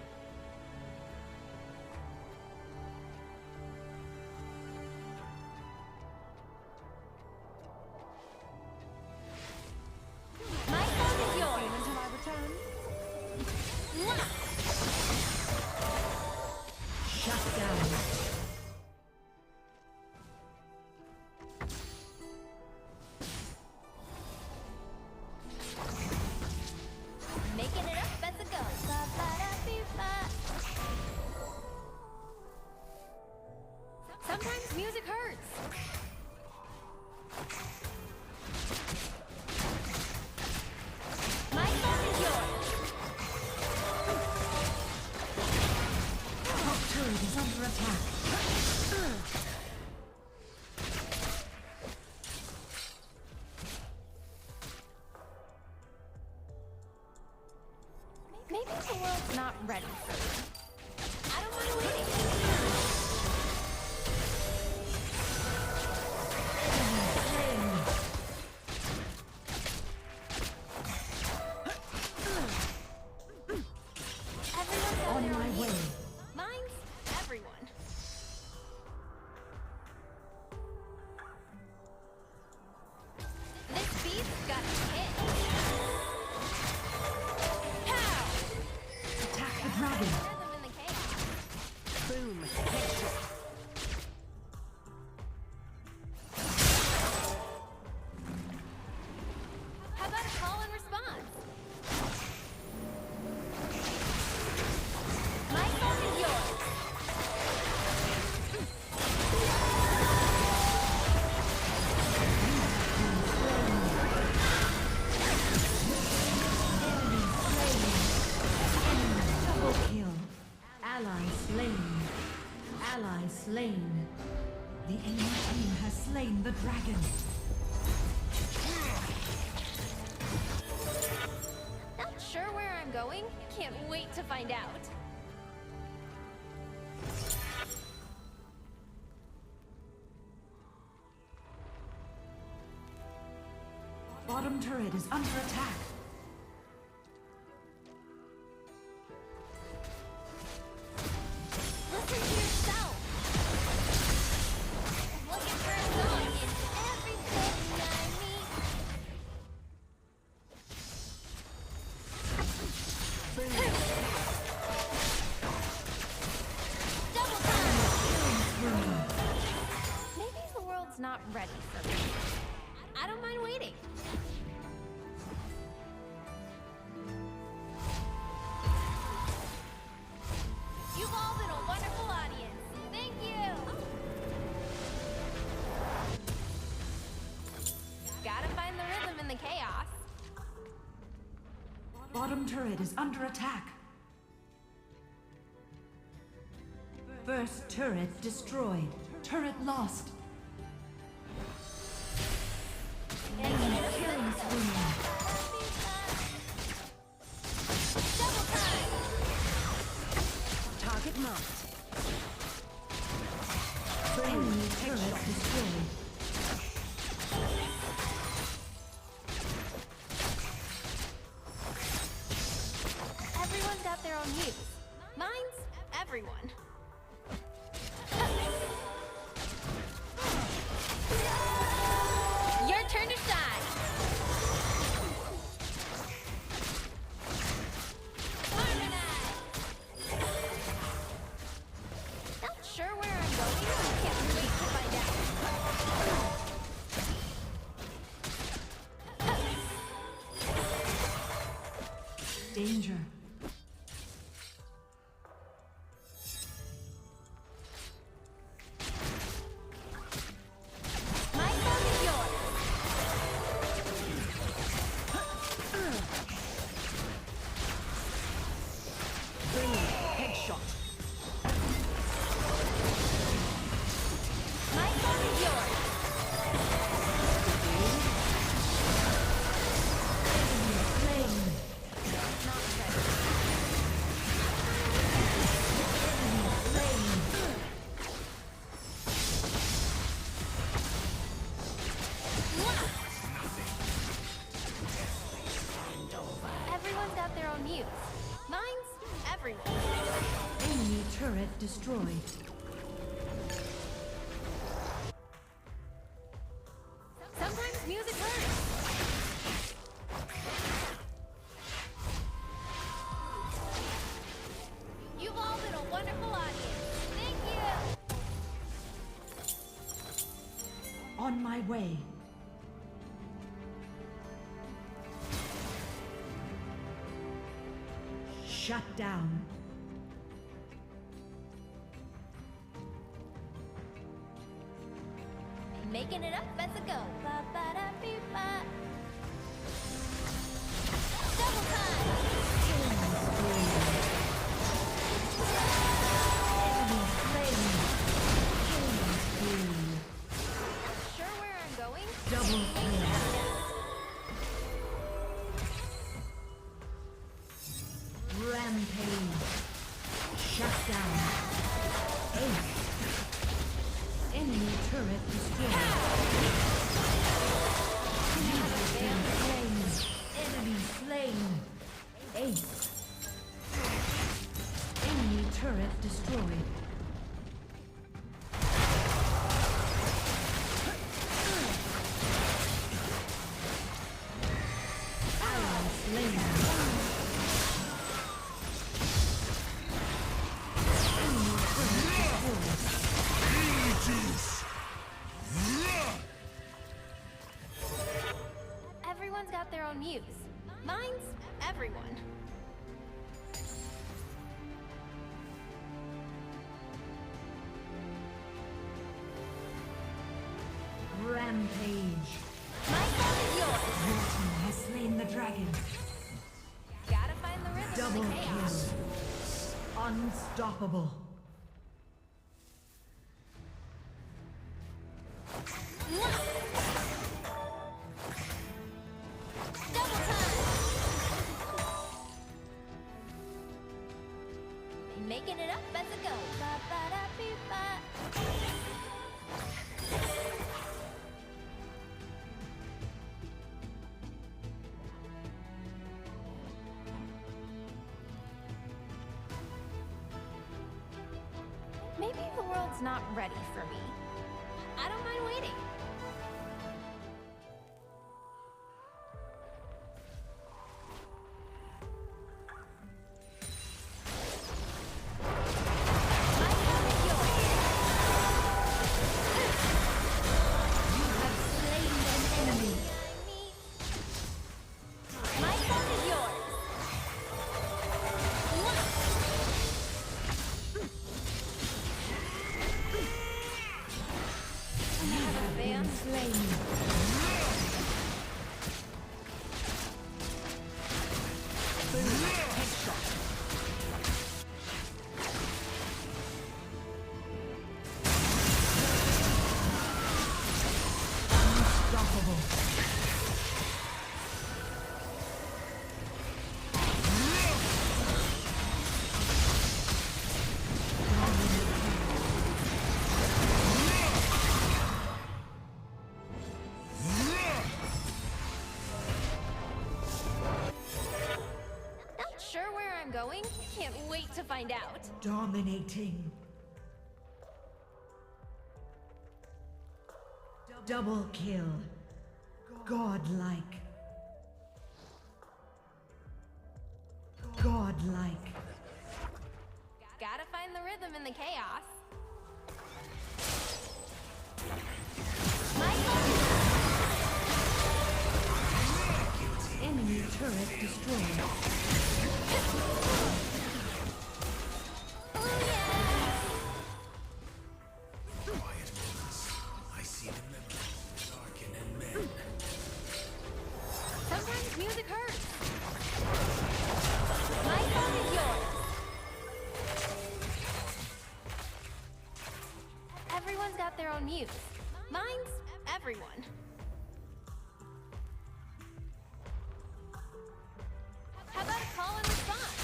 My phone is yours. Until I return. Mwah! Shut down. Making it up as it goes. Ba-ba-da-bee-ba. Sometimes music hurts. My phone is yours. Top turret is under attack. Maybe the world's not ready for me. I don't mind waiting. Everyone's out On there my on you. way. Mine's everyone. This beat's got a hit. Pow! Attack the dragon. Rhythm in the chaos. Boom. Headshot. How about a call and response? My phone is yours. Double kill. Ally slain. Ally slain. The enemy team has slain the dragon. Not sure where I'm going. Can't wait to find out. Bottom turret is under attack. Listen to yourself. Looking for a song in everything I need. Double time. Maybe the world's not ready for me. I don't mind waiting. You've all been a wonderful audience. Thank you. Gotta find the rhythm in the chaos. Bottom turret is under attack. First turret destroyed. Turret lost. Enemy killing spree. Double time. Target marked. Enemy turret destroyed. Everyone's got their own use. Mine's everyone. Your turn to shine. Harmonize. Not sure where I'm going. Can't wait to find out. Danger. My phone is yours. Headshot. My phone is yours. Slain. Not ready. own muse. Mine's everyone. Enemy turret destroyed. Sometimes music hurts. You've all been a wonderful audience. Thank you. On my way. Shut down. Making it up as I go. Ba-ba-da-bee-ba. Double time. Enemy slain. Killing spree. Sure where I'm going? Double kill. Rampage. Shut down. Ace. Enemy turret destroyed. Enemy slain. Ace. Enemy turret destroyed. Ally slain. Enemy turret destroyed. Everyone's got their own muse. Mine's everyone. Rampage. My song is yours. Your team has slain the dragon. Gotta find the rhythm Double in the chaos. kill. Unstoppable. Double time. Making it up as I go. Ba-ba-da-bee-ba. Maybe the world's not ready for me. I don't mind waiting. My song is yours. You have slain an enemy. My song is yours. You have been slain. Unstoppable. Not sure where I'm going. Can't wait to find out. Dominating. Double kill. Godlike. Godlike. Gotta find the rhythm in the chaos. My song is Enemy turret destroyed. oh yeah. Quiet moments. I see the memory darken and mend. Sometimes music hurts. My song is yours. Everyone's got their own muse. Mine's everyone. How about a call and response?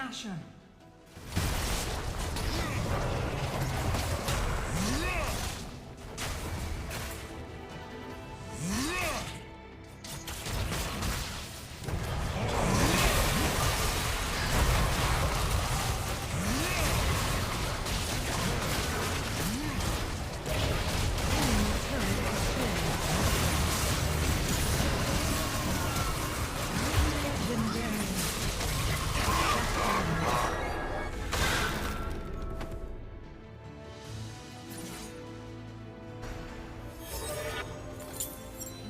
Nashor.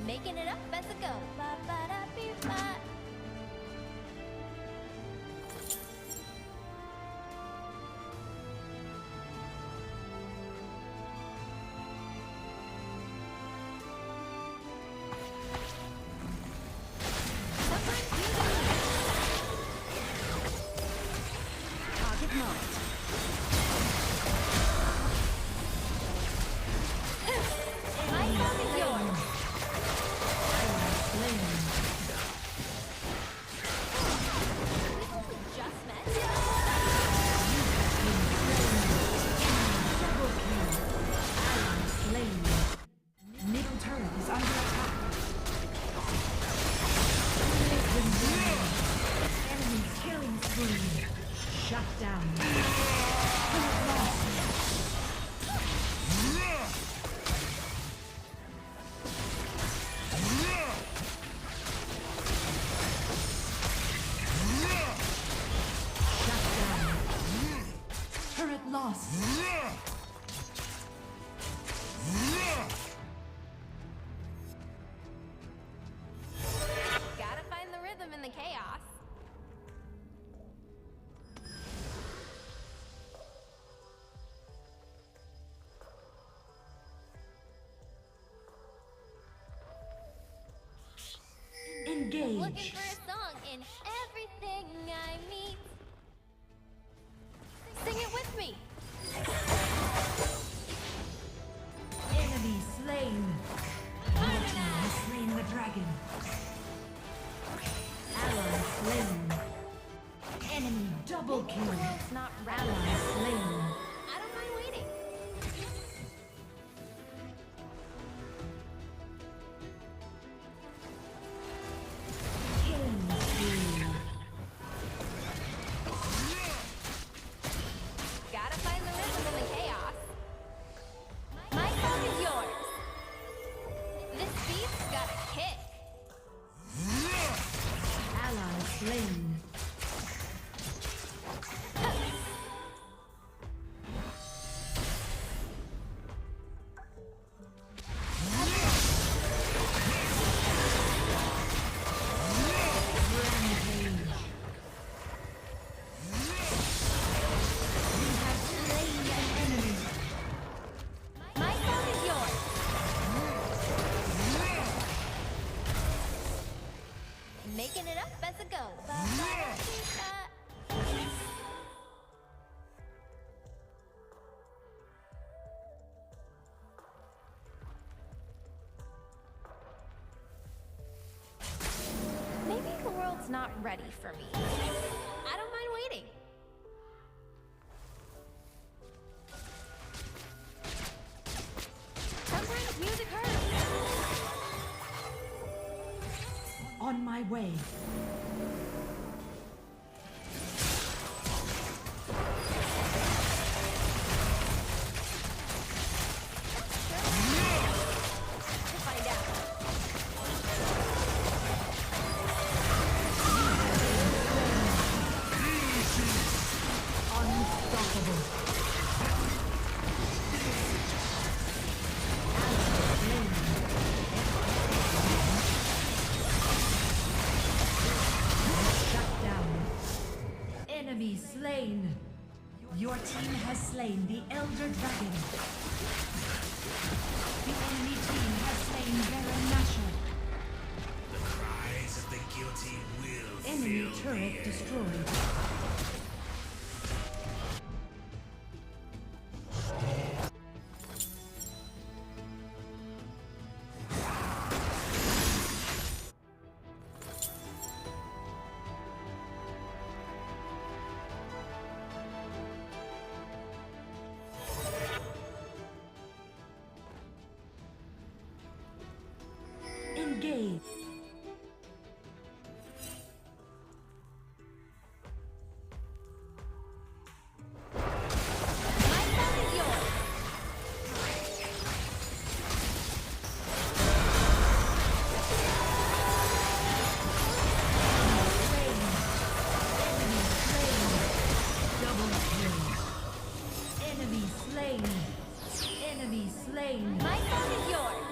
Making it up as I go. Ba-ba-da-bee-ba. Sometimes you target marked. My help is yours. Just met. Middle turret is under attack. Enemy killing spree. Shut down. Turret lost. Shut down. Turret lost. Gotta find the rhythm in the chaos. Engage. Looking for a song in everything I meet. Sing it with me. Enemy slain. Your team has slain the dragon. Ally slain. Enemy double kill. It's not Ally rally. slain. I don't mind waiting. Killing spree. Gotta find the rhythm in the chaos. My song is yours. This beat's got a kick. Ally slain. Rampage. You have slain an enemy. My song is yours. Making it up as I go. Ba-ba-da-dee-da. Maybe the world's not ready for me. I don't mind waiting. Sometimes music hurts. On my way. To find out. Unstoppable. Shut down. Enemy slain. Your team has slain the Elder Dragon. The enemy team has slain Baron Nashor. The cries of the guilty will Enemy fill the turret air. destroyed. slain. My song is yours. Enemy slain. Enemy slain. My song is yours.